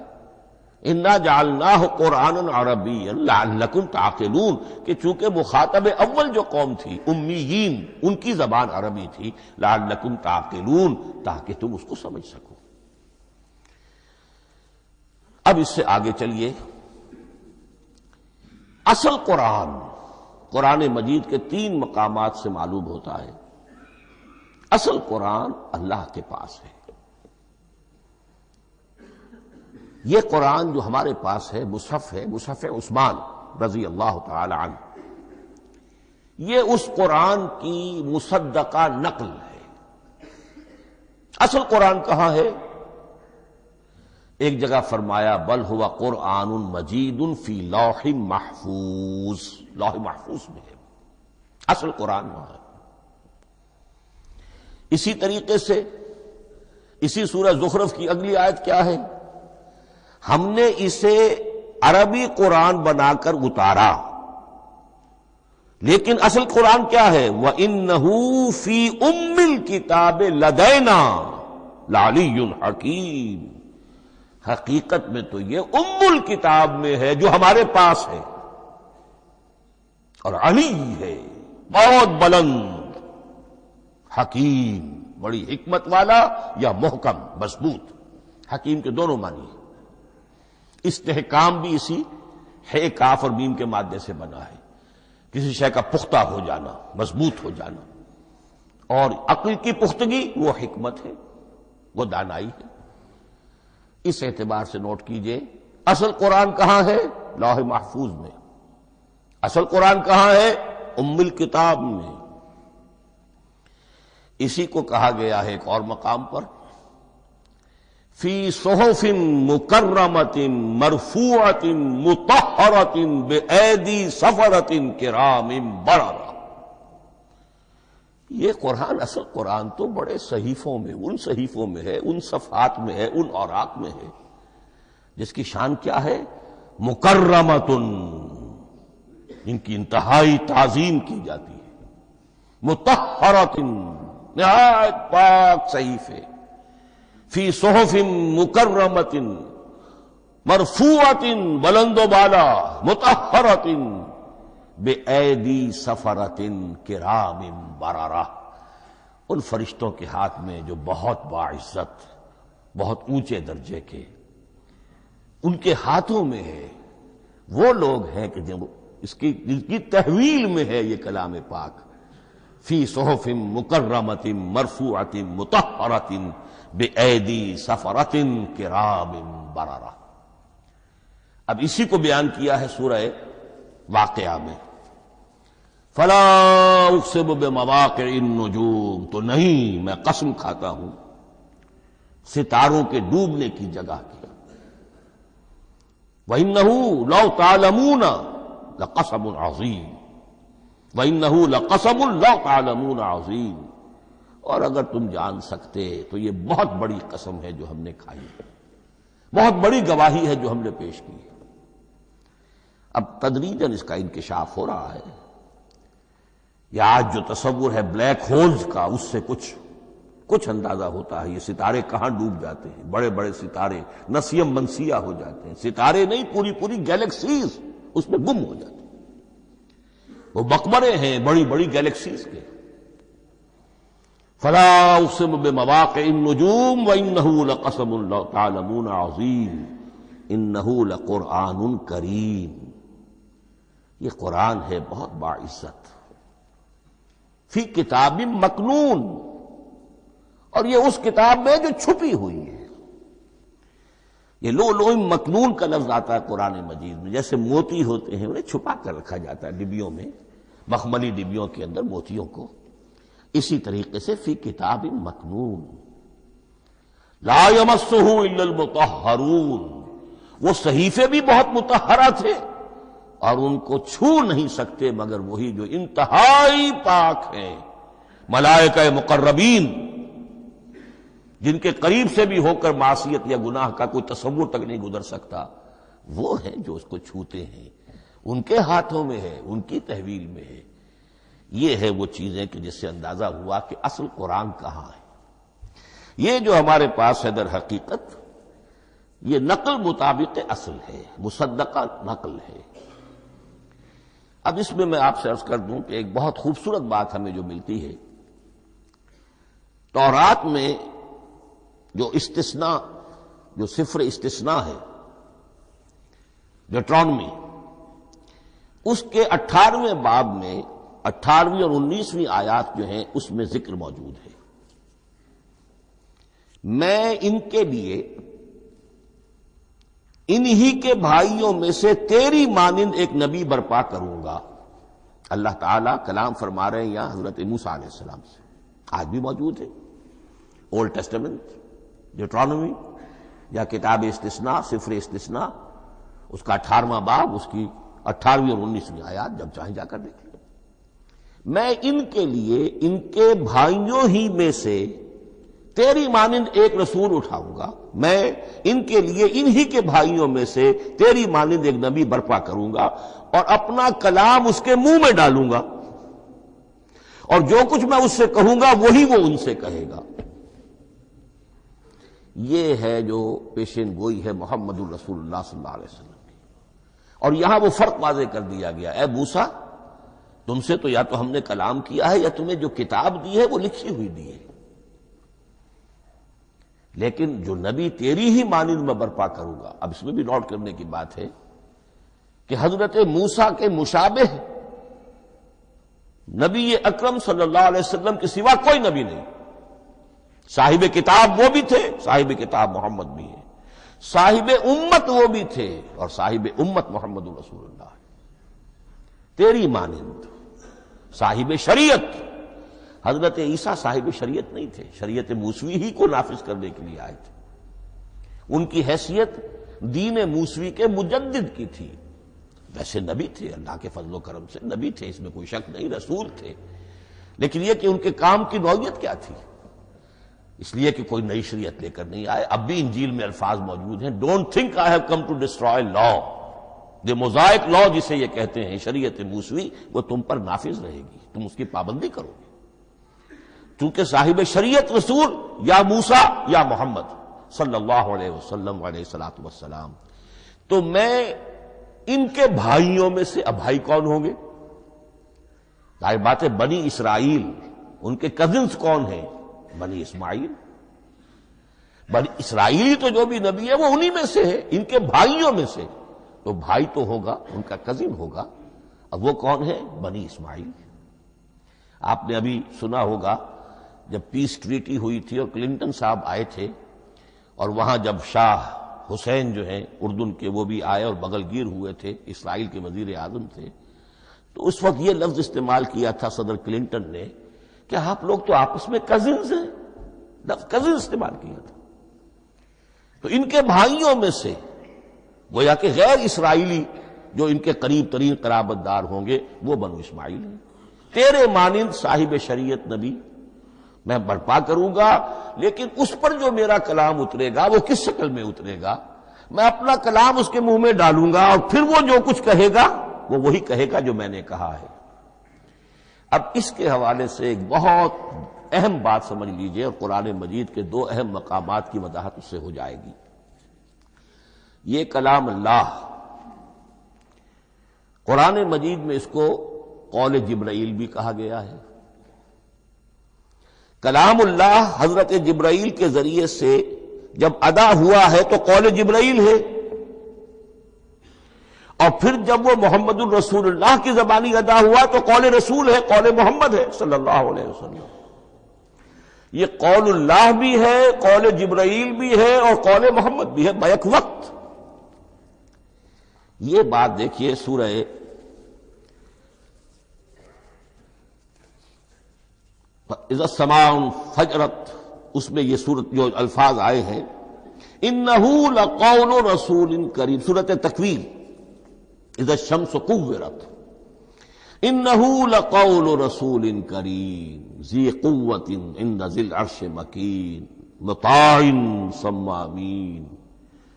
انا جعلناہ قرآنا عربیا لعلکم تعقلون، کہ چونکہ مخاطب اول جو قوم تھی امیین، ان کی زبان عربی تھی، لعلکم تعقلون، تاکہ تم اس کو سمجھ سکو۔ اب اس سے آگے چلیے، اصل قرآن مجید کے 3 مقامات سے معلوم ہوتا ہے، اصل قرآن اللہ کے پاس ہے۔ یہ قرآن جو ہمارے پاس ہے، مصحف عثمان رضی اللہ تعالی عنہ، یہ اس قرآن کی مصدقہ نقل ہے۔ اصل قرآن کہاں ہے؟ ایک جگہ فرمایا بل ہوا قرآن مجید فی لوح محفوظ، لوح محفوظ میں ہے، اصل قرآن وہاں ہے۔ اسی طریقے سے اسی سورہ زخرف کی اگلی آیت کیا ہے؟ ہم نے اسے عربی قرآن بنا کر اتارا، لیکن اصل قرآن کیا ہے؟ وَإِنَّهُ فِي أُمِّ الْكِتَابِ لَدَيْنَا لَعَلِيٌّ حَكِيمٌ، حقیقت میں تو یہ ام الکتاب میں ہے جو ہمارے پاس ہے، اور علی ہے، بہت بلند، حکیم، بڑی حکمت والا، یا محکم مضبوط۔ حکیم کے دونوں معنی ہیں، استحکام بھی اسی ہے کاف اور میم کے مادے سے بنا ہے، کسی شے کا پختہ ہو جانا، مضبوط ہو جانا، اور عقل کی پختگی وہ حکمت ہے، وہ دانائی ہے۔ اس اعتبار سے نوٹ کیجئے، اصل قرآن کہاں ہے؟ لوح محفوظ میں۔ اصل قرآن کہاں ہے؟ ام الکتاب میں۔ اسی کو کہا گیا ہے ایک اور مقام پر، فی صحف مکرمۃ مرفوعۃ مطہرۃ بایدی سفرۃ کرام بررہ۔ یہ قرآن، اصل قرآن تو بڑے صحیفوں میں، ان صحیفوں میں ہے، ان صفحات میں ہے، ان اوراق میں ہے، جس کی شان کیا ہے؟ مکرمۃ، ان کی انتہائی تعظیم کی جاتی ہے، مطہرۃ، نہایت پاک صحیفے، فی صحف مکرمۃ، مرفوعۃ، بلند و بالا، مطہرۃ، بِأَيْدِي سَفَرَةٍ كِرَامٍ بَرَرَةٍ، ان فرشتوں کے ہاتھ میں جو بہت باعزت، بہت اونچے درجے کے، ان کے ہاتھوں میں ہے۔ وہ لوگ ہیں کہ جب جن کی تحویل میں ہے یہ کلام پاک، فی صحف مکرمۃ مرفوعۃ مطہرۃ بِأَيْدِي سَفَرَةٍ كِرَامٍ بَرَرَةٍ۔ اب اسی کو بیان کیا ہے سورہ واقعہ میں، فلا اقسم بمواقع النجوم، تو نہیں، میں قسم کھاتا ہوں ستاروں کے ڈوبنے کی جگہ کی۔ وَإِنَّهُ لَوْ تَعْلَمُونَ لَقَسَمٌ عَظِيمٌ وَإِنَّهُ لَقَسَمٌ لَوْ تَعْلَمُونَ عَظِيمٌ، اور اگر تم جان سکتے تو یہ بہت بڑی قسم ہے جو ہم نے کھائی ہے، بہت بڑی گواہی ہے جو ہم نے پیش کی ہے۔ اب تدریجاً اس کا انکشاف ہو رہا ہے۔ یہ آج جو تصور ہے بلیک ہولز کا، اس سے کچھ اندازہ ہوتا ہے یہ ستارے کہاں ڈوب جاتے ہیں، بڑے بڑے ستارے نسیم منسیہ ہو جاتے ہیں، ستارے نہیں پوری گیلیکسیز اس میں گم ہو جاتے ہیں، وہ مقبرے ہیں بڑی بڑی گیلیکسیز کے۔ فلا اقسم بمواقع النجوم وانه لقسم لو تعلمون عظیم انه لقرآن کریم، یہ قرآن ہے بہت باعزت، فی کتاب مکنون، اور یہ اس کتاب میں جو چھپی ہوئی ہے۔ یہ لؤلؤ مکنون کا لفظ آتا ہے قرآن مجید میں، جیسے موتی ہوتے ہیں انہیں چھپا کر رکھا جاتا ہے ڈبیوں میں، مخملی ڈبیوں کے اندر موتیوں کو، اسی طریقے سے فی کتاب مکنون لا یمسہ الا المطہرون، وہ صحیفے بھی بہت مطہرہ تھے اور ان کو چھو نہیں سکتے مگر وہی جو انتہائی پاک ہیں، ملائکہ مقربین، جن کے قریب سے بھی ہو کر معصیت یا گناہ کا کوئی تصور تک نہیں گزر سکتا، وہ ہیں جو اس کو چھوتے ہیں، ان کے ہاتھوں میں ہے، ان کی تحویل میں ہے۔ یہ ہے وہ چیزیں کہ جس سے اندازہ ہوا کہ اصل قرآن کہاں ہے۔ یہ جو ہمارے پاس ہے در حقیقت یہ نقل مطابق اصل ہے، مصدقہ نقل ہے۔ اب اس میں آپ سے عرض کر دوں کہ ایک بہت خوبصورت بات ہمیں جو ملتی ہے، تورات میں جو استثناء، جو صفر استثناء ہے ڈیوٹرانومی، اس کے 18ویں باب میں 18ویں اور 19ویں آیات جو ہیں اس میں ذکر موجود ہے، میں ان کے لیے انہی کے بھائیوں میں سے تیری مانند ایک نبی برپا کروں گا۔ اللہ تعالیٰ کلام فرما رہے ہیں یہاں حضرت موسیٰ علیہ السلام سے، آج بھی موجود ہے اولڈ ٹیسٹمنٹ، ڈیوٹرانومی یا کتاب استثناء، صفر استثناء، اس کا 18واں باب، اس کی 18ویں اور 19ویں آیات، جب چاہیں جا کر دیکھ لیں۔ میں ان کے لیے ان کے بھائیوں ہی میں سے تیری مانند ایک رسول اٹھاؤں گا، میں ان کے لیے انہی کے بھائیوں میں سے تیری مانند ایک نبی برپا کروں گا اور اپنا کلام اس کے منہ میں ڈالوں گا، اور جو کچھ میں اس سے کہوں گا وہی وہ ان سے کہے گا۔ یہ ہے جو پیشین گوئی ہے محمد الرسول اللہ صلی اللہ علیہ وسلم کی، اور یہاں وہ فرق واضح کر دیا گیا، اے موسیٰ تم سے تو یا تو ہم نے کلام کیا ہے یا تمہیں جو کتاب دی ہے وہ لکھی ہوئی دی ہے، لیکن جو نبی تیری ہی مانند میں برپا کروں گا۔ اب اس میں بھی نوٹ کرنے کی بات ہے کہ حضرت موسیٰ کے مشابہ نبی اکرم صلی اللہ علیہ وسلم کے سوا کوئی نبی نہیں۔ صاحب کتاب وہ بھی تھے، صاحب کتاب محمد بھی ہے، صاحب امت وہ بھی تھے، اور صاحب امت محمد رسول اللہ ہے، تیری مانند صاحب شریعت۔ حضرت عیسیٰ صاحب شریعت نہیں تھے، شریعت موسوی ہی کو نافذ کرنے کے لیے آئے تھے، ان کی حیثیت دین موسوی کے مجدد کی تھی۔ ویسے نبی تھے، اللہ کے فضل و کرم سے نبی تھے، اس میں کوئی شک نہیں، رسول تھے، لیکن یہ کہ ان کے کام کی نوعیت کیا تھی، اس لیے کہ کوئی نئی شریعت لے کر نہیں آئے۔ اب بھی انجیل میں الفاظ موجود ہیں، don't think I have come to destroy law, the Mosaic law جسے یہ کہتے ہیں، شریعت موسوی، وہ تم پر نافذ رہے گی، تم اس کی پابندی کرو گے، چونکہ صاحب شریعت رسول یا موسیٰ یا محمد صلی اللہ علیہ وسلم علیہ الصلوۃ والسلام۔ تو میں ان کے بھائیوں میں سے، اب بھائی کون ہوں گے؟ ظاہر بات ہے بنی اسرائیل، ان کے کزنز کون ہیں؟ بنی اسماعیل۔ بنی اسرائیل تو جو بھی نبی ہے وہ انہی میں سے ہے، ان کے بھائیوں میں سے، تو بھائی تو ہوگا، ان کا کزن ہوگا، اب وہ کون ہے؟ بنی اسماعیل۔ آپ نے ابھی سنا ہوگا جب پیس ٹریٹی ہوئی تھی اور کلنٹن صاحب آئے تھے، اور وہاں جب شاہ حسین جو ہیں اردن کے وہ بھی آئے اور بغل گیر ہوئے تھے، اسرائیل کے وزیر اعظم تھے، تو اس وقت یہ لفظ استعمال کیا تھا صدر کلنٹن نے کہ آپ لوگ تو آپس میں کزنز ہیں، لفظ کزن استعمال کیا تھا۔ تو ان کے بھائیوں میں سے گویا کہ غیر اسرائیلی جو ان کے قریب ترین قرابت دار ہوں گے وہ بنو اسماعیل ہیں. تیرے مانند صاحب شریعت نبی میں برپا کروں گا، لیکن اس پر جو میرا کلام اترے گا وہ کس شکل میں اترے گا؟ میں اپنا کلام اس کے منہ میں ڈالوں گا اور پھر وہ جو کچھ کہے گا وہ وہی کہے گا جو میں نے کہا ہے. اب اس کے حوالے سے ایک بہت اہم بات سمجھ لیجئے، اور قرآن مجید کے دو اہم مقامات کی وضاحت اس سے ہو جائے گی. یہ کلام اللہ، قرآن مجید میں اس کو قول جبرائیل بھی کہا گیا ہے. کلام اللہ حضرت جبرائیل کے ذریعے سے جب ادا ہوا ہے تو قول جبرائیل ہے، اور پھر جب وہ محمد الرسول اللہ کی زبانی ادا ہوا تو قول رسول ہے، قول محمد ہے صلی اللہ علیہ وسلم. یہ قول اللہ بھی ہے، قول جبرائیل بھی ہے، اور قول محمد بھی ہے بیک وقت. یہ بات دیکھیے سورہ اذا السماء انفجرت، اس میں یہ سورت جو الفاظ آئے ہیں انہ لقول رسول کریم، سورت تکویر اذا الشمس کورت، انہ لقول رسول کریم ذی قوت عند ذی العرش مکین مطاع ثم امین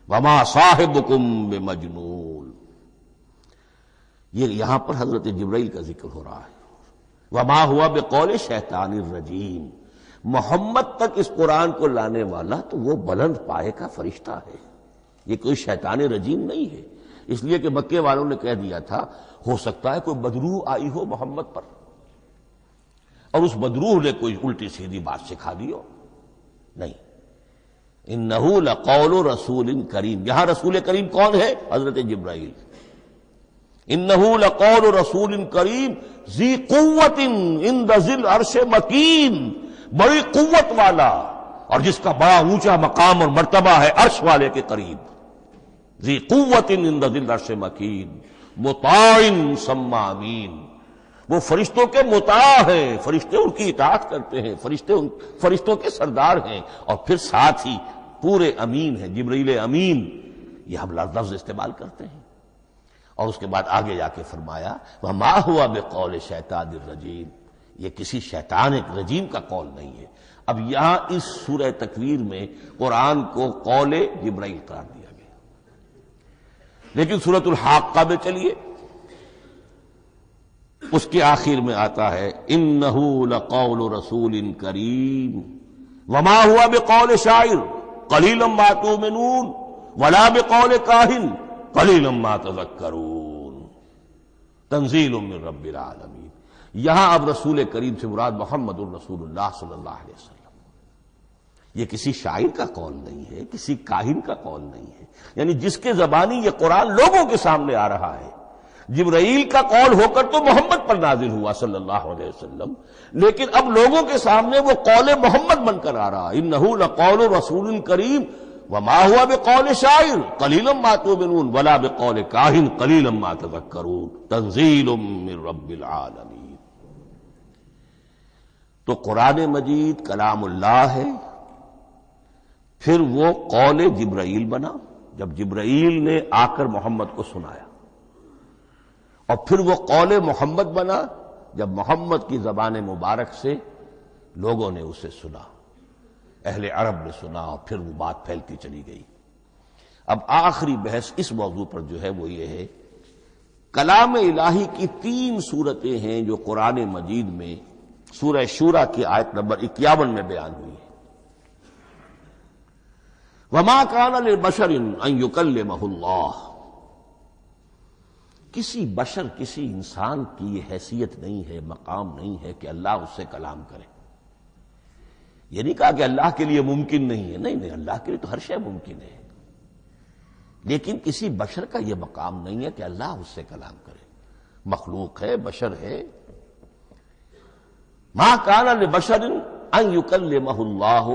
وما صاحبکم بمجنون. یہ یہاں پر حضرت جبرائیل کا ذکر ہو رہا ہے. وما ہوا بقول شیطان الرجیم، محمد تک اس قرآن کو لانے والا تو وہ بلند پائے کا فرشتہ ہے، یہ کوئی شیطان رجیم نہیں ہے. اس لیے کہ مکے والوں نے کہہ دیا تھا ہو سکتا ہے کوئی بدروح آئی ہو محمد پر اور اس بدروح نے کوئی الٹی سیدھی بات سکھا دی ہو. نہیں، انہ لقول رسول کریم، یہاں رسول کریم کون ہے؟ حضرت جبرائیل. انہ لقول رسول کریم ذی قوت عند ذی العرش مکین، بڑی قوت والا اور جس کا بڑا اونچا مقام اور مرتبہ ہے عرش والے کے قریب. ذی قوت عند ذی العرش مکین مطاع ثم امین، وہ فرشتوں کے مطاع ہیں، فرشتے ان کی اطاعت کرتے ہیں، فرشتوں کے سردار ہیں، اور پھر ساتھ ہی پورے امین ہیں. جبرائیل امین یہ ہم لفظ استعمال کرتے ہیں. اور اس کے بعد آگے جا کے فرمایا وما ہوا بقول شیطان الرجیم، یہ کسی شیطان رجیم کا قول نہیں ہے. اب یہاں اس سورہ تکویر میں قرآن کو قول جبرائیل قرار دیا گیا. لیکن سورۃ الحاقہ میں چلیے، اس کے آخر میں آتا ہے انہ لقول رسول کریم وما ہوا بقول شاعر قلیلا ما تؤمنون ولا بقول کاہن قلیلا ما تذکرون تنزیل من رب العالمین. یہاں اب رسول کریم سے مراد محمد الرسول اللہ صلی اللہ علیہ وسلم. یہ کسی شاعر کا قول نہیں ہے، کسی کاہن کا قول نہیں ہے، یعنی جس کے زبانی یہ قرآن لوگوں کے سامنے آ رہا ہے. جبرائیل کا قول ہو کر تو محمد پر نازل ہوا صلی اللہ علیہ وسلم، لیکن اب لوگوں کے سامنے وہ قول محمد بن کر آ رہا. انہ لقول رسول کریم وما ہوا بقول شاعر قلیلا ما تؤمنون ولا بقول کاہن قلیلا ما تذکرون تنزیل من رب العالمین. تو قرآن مجید کلام اللہ ہے، پھر وہ قول جبرائیل بنا جب جبرائیل نے آ کر محمد کو سنایا، اور پھر وہ قول محمد بنا جب محمد کی زبان مبارک سے لوگوں نے اسے سنا، اہل عرب نے سنا، اور پھر وہ بات پھیلتی چلی گئی. اب آخری بحث اس موضوع پر جو ہے وہ یہ ہے، کلام الہی کی 3 صورتیں ہیں جو قرآن مجید میں سورہ شورى کی آیت نمبر 51 میں بیان ہوئی ہے. وما كان لبشر ان يكلمه اللہ، کسی بشر، کسی انسان کی یہ حیثیت نہیں ہے، مقام نہیں ہے کہ اللہ اس سے کلام کرے. یہ نہیں کہا کہ اللہ کے لیے ممکن نہیں ہے، نہیں، اللہ کے لیے تو ہر شے ممکن ہے، لیکن کسی بشر کا یہ مقام نہیں ہے کہ اللہ اس سے کلام کرے. مخلوق ہے، بشر ہے. ما کان لبشر ان یکلمہ اللہ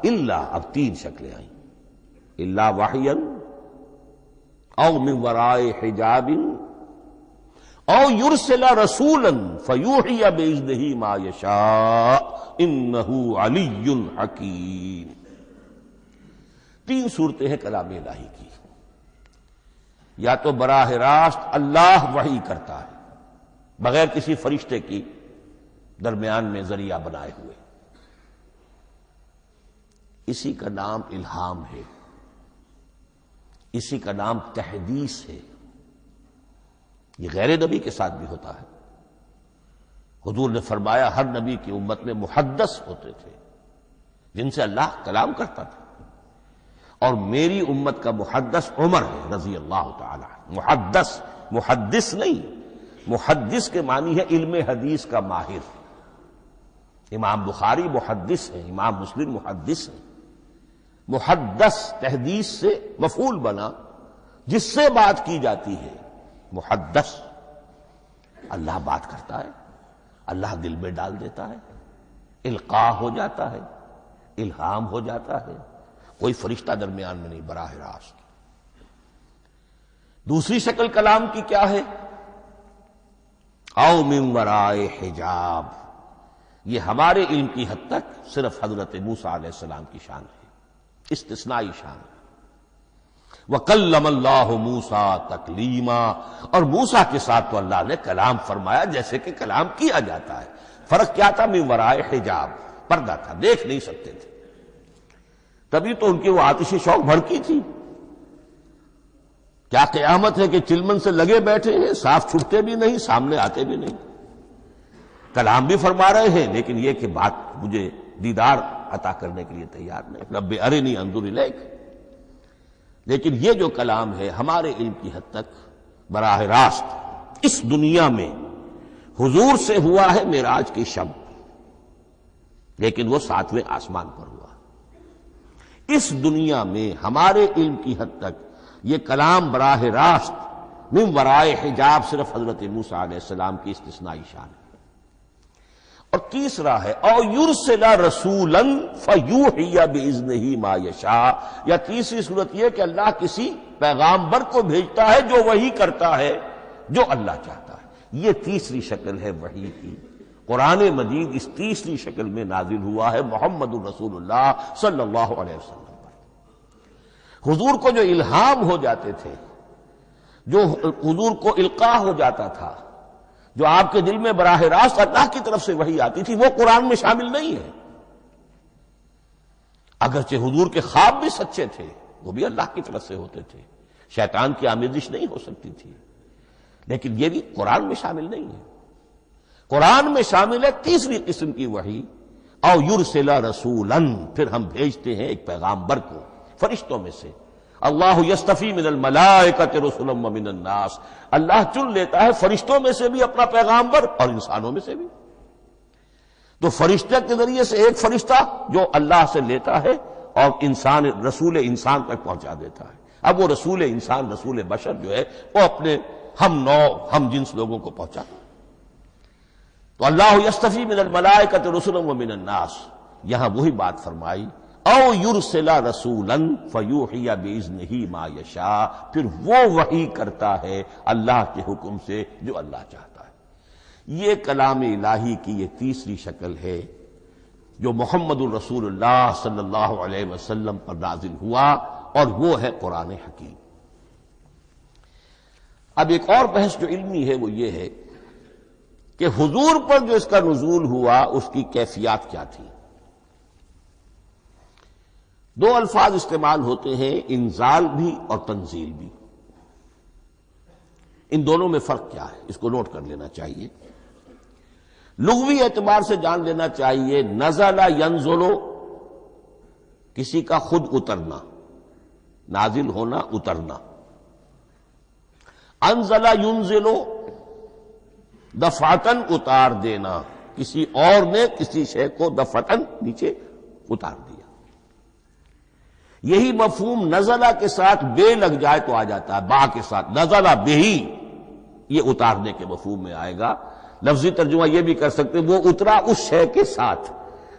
الا اب 3 شکلیں آئیں، الا وحیا او من وراء حجاب او یرسل رسولا فیوحی باذنہ ما یشاء انہ علی حکیم. 3 صورتیں ہیں کلام الہی کی. یا تو براہ راست اللہ وحی کرتا ہے بغیر کسی فرشتے کی درمیان میں ذریعہ بنائے ہوئے، اسی کا نام الہام ہے، اسی کا نام تحدیث ہے۔ یہ غیر نبی کے ساتھ بھی ہوتا ہے۔ حضور نے فرمایا ہر نبی کی امت میں محدث ہوتے تھے جن سے اللہ کلام کرتا تھا، اور میری امت کا محدث عمر ہے رضی اللہ تعالی عنہ۔ محدث، محدث نہیں، محدث کے معنی ہے علم حدیث کا ماہر۔ امام بخاری محدث ہیں، امام مسلم محدث ہیں۔ محدث تحدیث سے مفعول بنا جس سے بات کی جاتی ہے، محدث۔ اللہ بات کرتا ہے، اللہ دل میں ڈال دیتا ہے، القاء ہو جاتا ہے، الہام ہو جاتا ہے، کوئی فرشتہ درمیان میں نہیں، براہ راست۔ دوسری شکل کلام کی کیا ہے؟ او من ورائے حجاب، یہ ہمارے علم کی حد تک صرف حضرت موسیٰ علیہ السلام کی شان ہے، استثنائی شان ہے۔ وَكَلَّمَ اللَّهُ مُوسَىٰ تَكْلِيمًا، اور موسیٰ کے ساتھ تو اللہ نے کلام فرمایا جیسے کہ کلام کیا جاتا ہے۔ فرق کیا تھا؟ من ورائے حجاب، پردہ تھا، دیکھ نہیں سکتے تھے، تبھی تو ان کی وہ آتشی شوق بھڑکی تھی۔ کیا قیامت ہے کہ چلمن سے لگے بیٹھے ہیں، صاف چھٹتے بھی نہیں، سامنے آتے بھی نہیں، کلام بھی فرما رہے ہیں، لیکن یہ کہ بات مجھے دیدار عطا کرنے کے لیے تیار نہیں، رب ارنی انظر الیک۔ لیکن یہ جو کلام ہے ہمارے علم کی حد تک براہ راست اس دنیا میں حضور سے ہوا ہے معراج کی شب، لیکن وہ 7ویں آسمان پر ہوا۔ اس دنیا میں ہمارے علم کی حد تک یہ کلام براہ راست من ورائے حجاب صرف حضرت موسیٰ علیہ السلام کی استثنائی شان ہے۔ اور تیسرا ہے او یرسل رسولا فیوحی باذنہ ما یشاء، یا تیسری صورت یہ کہ اللہ کسی پیغامبر کو بھیجتا ہے جو وحی کرتا ہے جو اللہ چاہتا ہے۔ یہ تیسری شکل ہے وحی کی۔ قرآن مجید اس تیسری شکل میں نازل ہوا ہے محمد الرسول اللہ صلی اللہ علیہ وسلم پر۔ حضور کو جو الہام ہو جاتے تھے، جو حضور کو القاء ہو جاتا تھا، جو آپ کے دل میں براہ راست اللہ کی طرف سے وحی آتی تھی، وہ قرآن میں شامل نہیں ہے۔ اگرچہ حضور کے خواب بھی سچے تھے، وہ بھی اللہ کی طرف سے ہوتے تھے، شیطان کی آمیزش نہیں ہو سکتی تھی، لیکن یہ بھی قرآن میں شامل نہیں ہے۔ قرآن میں شامل ہے تیسری قسم کی وحی، او یرسل رسولا، پھر ہم بھیجتے ہیں ایک پیغامبر کو فرشتوں میں سے۔ اللہ یستفی من الملائکۃ رسلا ومن الناس، اللہ چن لیتا ہے فرشتوں میں سے بھی اپنا پیغامبر اور انسانوں میں سے بھی۔ تو فرشتے کے ذریعے سے ایک فرشتہ جو اللہ سے لیتا ہے اور انسان، رسول انسان تک پہنچا دیتا ہے۔ اب وہ رسول انسان، رسول بشر جو ہے وہ اپنے ہم نوع، ہم جنس لوگوں کو پہنچاتا ہے۔ تو اللہ یستفی من الملائکۃ رسلا ومن الناس، یہاں وہی بات فرمائی او یرسل رسولا فیوحی باذنہ ما یشاء، پھر وہ وحی کرتا ہے اللہ کے حکم سے جو اللہ چاہتا ہے۔ یہ کلام الہی کی یہ تیسری شکل ہے جو محمد الرسول اللہ صلی اللہ علیہ وسلم پر نازل ہوا، اور وہ ہے قرآن حکیم۔ اب ایک اور بحث جو علمی ہے وہ یہ ہے کہ حضور پر جو اس کا نزول ہوا اس کی کیفیات کیا تھی۔ دو الفاظ استعمال ہوتے ہیں، انزال بھی اور تنزیل بھی۔ ان دونوں میں فرق کیا ہے اس کو نوٹ کر لینا چاہیے۔ لغوی اعتبار سے جان لینا چاہیے، نزل ینزل کسی کا خود اترنا، نازل ہونا، اترنا۔ انزل ینزل دفعتن اتار دینا، کسی اور نے کسی شے کو دفعتن نیچے اتار دیا۔ یہی مفہوم نزلہ کے ساتھ بے لگ جائے تو آ جاتا ہے، با کے ساتھ نزلہ بہی، یہ اتارنے کے مفہوم میں آئے گا۔ لفظی ترجمہ یہ بھی کر سکتے وہ اترا اس شے کے ساتھ۔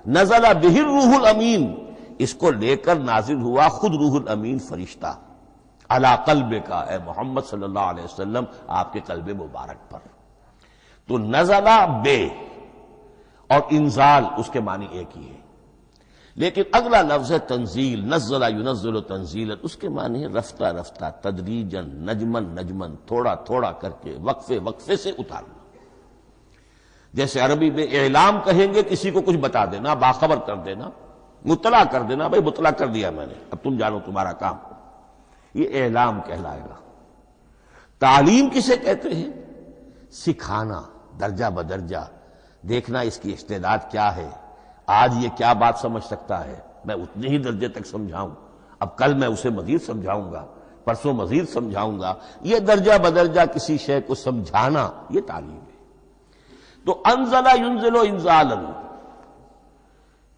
نزلہ بہ الروح الامین، اس کو لے کر نازل ہوا خود روح الامین فرشتہ علی قلبک، اے محمد صلی اللہ علیہ وسلم آپ کے قلب مبارک پر۔ تو نزلہ بے اور انزال اس کے معنی ایک ہی ہے۔ لیکن اگلا لفظ ہے تنزیل، نزل ینزل تنزیلا، اس کے معنی ہے رفتہ رفتہ، تدریجن، نجمن نجمن، تھوڑا تھوڑا کر کے، وقفے وقفے سے اتارنا۔ جیسے عربی میں اعلام کہیں گے کسی کو کچھ بتا دینا، باخبر کر دینا، مطلع کر دینا، بھائی مطلع کر دیا میں نے، اب تم جانو تمہارا کام، یہ اعلام کہلائے گا۔ تعلیم کسے کہتے ہیں؟ سکھانا، درجہ بدرجہ، دیکھنا اس کی استعداد کیا ہے، آج یہ کیا بات سمجھ سکتا ہے، میں اتنے ہی درجے تک سمجھاؤں، اب کل میں اسے مزید سمجھاؤں گا، پرسوں مزید سمجھاؤں گا، یہ درجہ بدرجہ کسی شے کو سمجھانا، یہ تعلیم ہے۔ تو انزل ینزل انزالا،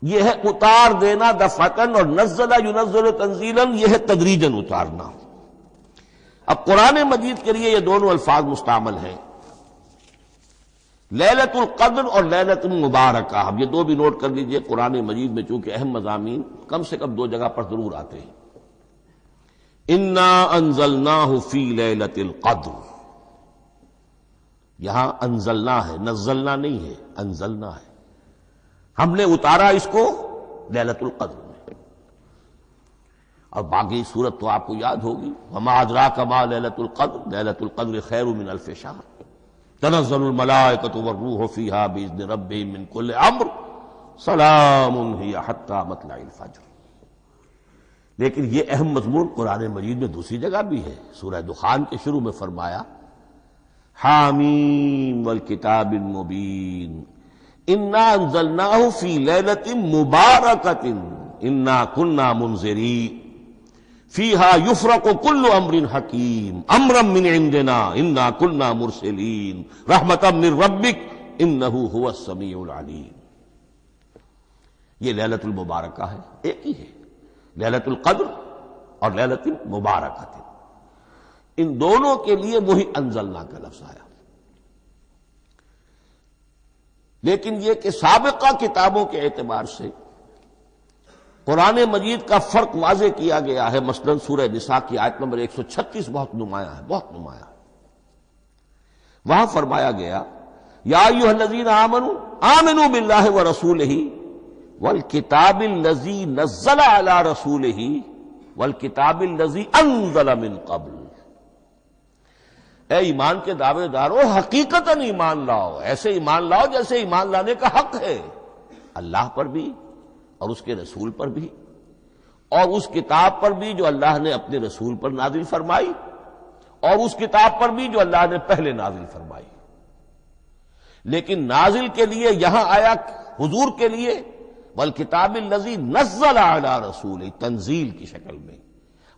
یہ ہے اتار دینا دفعتاً، اور نزل ینزل تنزیلا، یہ ہے تدریجاً اتارنا۔ اب قرآن مجید کے لیے یہ دونوں الفاظ مستعمل ہیں، لیلۃ القدر اور لیلۃ المبارکہ۔ اب یہ دو بھی نوٹ کر لیجئے، قرآن مجید میں چونکہ اہم مضامین کم سے کم دو جگہ پر ضرور آتے ہیں۔ انا انزلناہ فی لیلۃ القدر، یہاں انزلنا ہے، نزلنا نہیں ہے، انزلنا ہے، ہم نے اتارا اس کو لیلۃ القدر میں۔ اور باقی صورت تو آپ کو یاد ہوگی، وما ادراک ما لیلۃ القدر، لیلۃ القدر خیر من الف شہر، تنزل الملائکۃ والروح فیہا باذن ربہم من کل امر، سلام ہی حتی مطلع الفجر۔ لیکن یہ اہم مضمون قرآن مجید میں دوسری جگہ بھی ہے، سورہ دخان کے شروع میں فرمایا حامیم والکتاب المبین انا انزلناہ فی لیلۃ مبارکۃ انا کنا منذرین فیہا یفرق کل امر حکیم امرا من عندنا انا کنا مرسلین رحمتا من ربک انہ هو السمیع العلیم۔ یہ لیلۃ المبارکہ ہے، ایک ہی ہے، لیلۃ القدر اور لیلۃ المبارکہ، ان دونوں کے لیے وہی انزلنا کا لفظ آیا۔ لیکن یہ کہ سابقہ کتابوں کے اعتبار سے قرآن مجید کا فرق واضح کیا گیا ہے، مثلا سورہ نساء کی آیت نمبر 136 بہت نمایاں ہے، بہت نمایاں۔ وہاں فرمایا گیا یا ایھا الذین آمنوا آمنوا باللہ ورسولہ والکتاب الذی نزل علی رسولہ والکتاب الذی انزل من قبل۔ اے ایمان کے دعوے دارو، حقیقتاً ایمان لاؤ، ایسے ایمان لاؤ جیسے ایمان لانے کا حق ہے، اللہ پر بھی اور اس کے رسول پر بھی، اور اس کتاب پر بھی جو اللہ نے اپنے رسول پر نازل فرمائی، اور اس کتاب پر بھی جو اللہ نے پہلے نازل فرمائی۔ لیکن نازل کے لیے یہاں آیا حضور کے لیے والکتاب الذی نزل علی رسولہ، تنزیل کی شکل میں،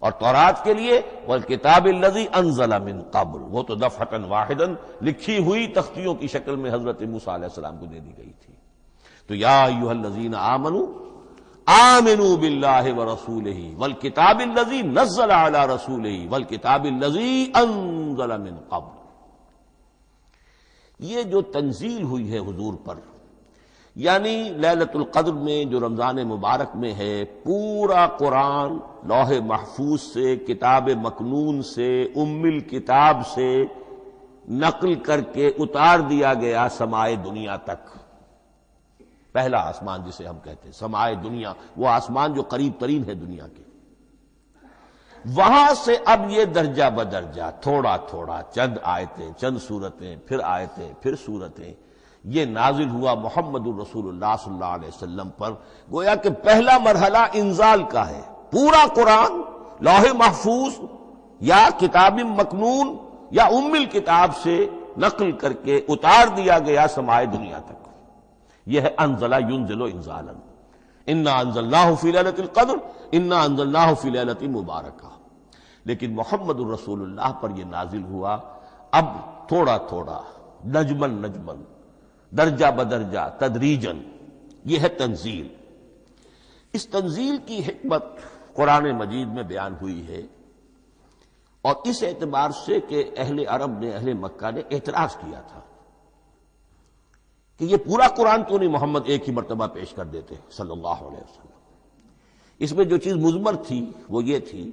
اور تورات کے لیے والکتاب الذی انزل من قبل، وہ تو دفعۃ واحداً لکھی ہوئی تختیوں کی شکل میں حضرت موسیٰ علیہ السلام کو دے دی گئی تھی۔ تو یا ایھا الذین آمنوا آمنوا باللہ ورسولہ والکتاب الذی نزل علی رسولہ والکتاب الذی انزل من قبل۔ یہ جو تنزیل ہوئی ہے حضور پر، یعنی لیلۃ القدر میں جو رمضان مبارک میں ہے، پورا قرآن لوح محفوظ سے، کتاب مکنون سے، ام الکتاب سے نقل کر کے اتار دیا گیا سمائے دنیا تک۔ پہلا آسمان جسے ہم کہتے ہیں سمائے دنیا، وہ آسمان جو قریب ترین ہے دنیا کے، وہاں سے اب یہ درجہ بدرجہ، تھوڑا تھوڑا، چند آیتیں، چند سورتیں، پھر آیتیں، پھر سورتیں، یہ نازل ہوا محمد الرسول اللہ صلی اللہ علیہ وسلم پر۔ گویا کہ پہلا مرحلہ انزال کا ہے، پورا قرآن لوح محفوظ یا کتاب مکنون یا ام الکتاب سے نقل کر کے اتار دیا گیا سمائے دنیا تک۔ یہ ہے انزل ینزل انزالا، انا انزلناہ فی لیلۃ القدر انا انزلناہ فی لیلۃ مبارکہ۔ لیکن محمد الرسول اللہ پر یہ نازل ہوا اب تھوڑا تھوڑا، نجمن نجمن، درجہ بدرجہ، تدریجن، یہ ہے تنزیل۔ اس تنزیل کی حکمت قرآن مجید میں بیان ہوئی ہے، اور اس اعتبار سے کہ اہل عرب نے، اہل مکہ نے اعتراض کیا تھا کہ یہ پورا قرآن کیوں نہیں محمد ایک ہی مرتبہ پیش کر دیتے صلی اللہ علیہ وسلم۔ اس میں جو چیز مضمر تھی وہ یہ تھی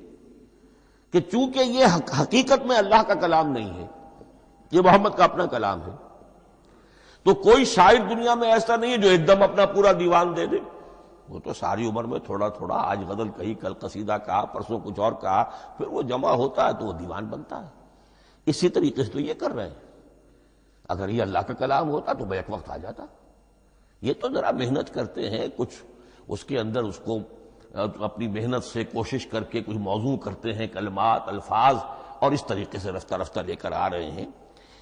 کہ چونکہ یہ حقیقت میں اللہ کا کلام نہیں ہے، یہ محمد کا اپنا کلام ہے، تو کوئی شاعر دنیا میں ایسا نہیں ہے جو ایک دم اپنا پورا دیوان دے دے، وہ تو ساری عمر میں تھوڑا تھوڑا، آج غزل کہی، کل قصیدہ کہا، پرسوں کچھ اور کہا، پھر وہ جمع ہوتا ہے تو وہ دیوان بنتا ہے۔ اسی طریقے سے تو یہ کر رہے ہیں۔ اگر یہ اللہ کا کلام ہوتا تو بیک وقت آ جاتا۔ یہ تو ذرا محنت کرتے ہیں، کچھ اس کے اندر اس کو اپنی محنت سے کوشش کر کے کچھ موضوع کرتے ہیں، کلمات، الفاظ، اور اس طریقے سے رفتہ رفتہ لے کر آ رہے ہیں۔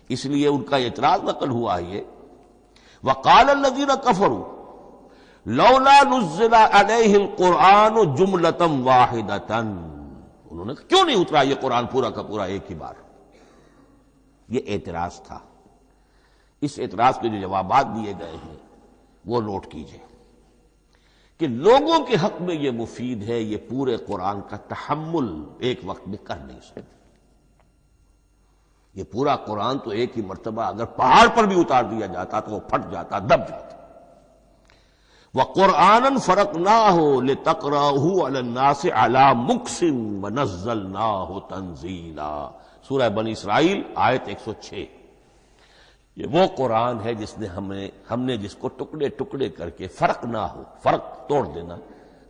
اس لیے ان کا اعتراض نقل ہوا ہے یہ وقال الذين كفروا لولا نزل عليه القرآن جملة واحدة، انہوں نے کیوں نہیں اترا یہ قرآن پورا کا پورا ایک ہی بار؟ یہ اعتراض تھا۔ اس اعتراض کے جو جوابات دیے گئے ہیں وہ نوٹ کیجئے کہ لوگوں کے حق میں یہ مفید ہے، یہ پورے قرآن کا تحمل ایک وقت میں کر نہیں سکتے۔ یہ پورا قرآن تو ایک ہی مرتبہ اگر پہاڑ پر بھی اتار دیا جاتا تو وہ پھٹ جاتا، دب جاتا۔ وَقُرْآنًا فَرَقْنَاهُ لِتَقْرَأَهُ عَلَى النَّاسِ عَلَى مُكْثٍ وَنَزَّلْنَاهُ تَنزِيلًا، سورہ بنی اسرائیل آیت 106۔ یہ وہ قرآن ہے جس نے ہم نے جس کو ٹکڑے ٹکڑے کر کے، فرق نہ ہو، فرق توڑ دینا،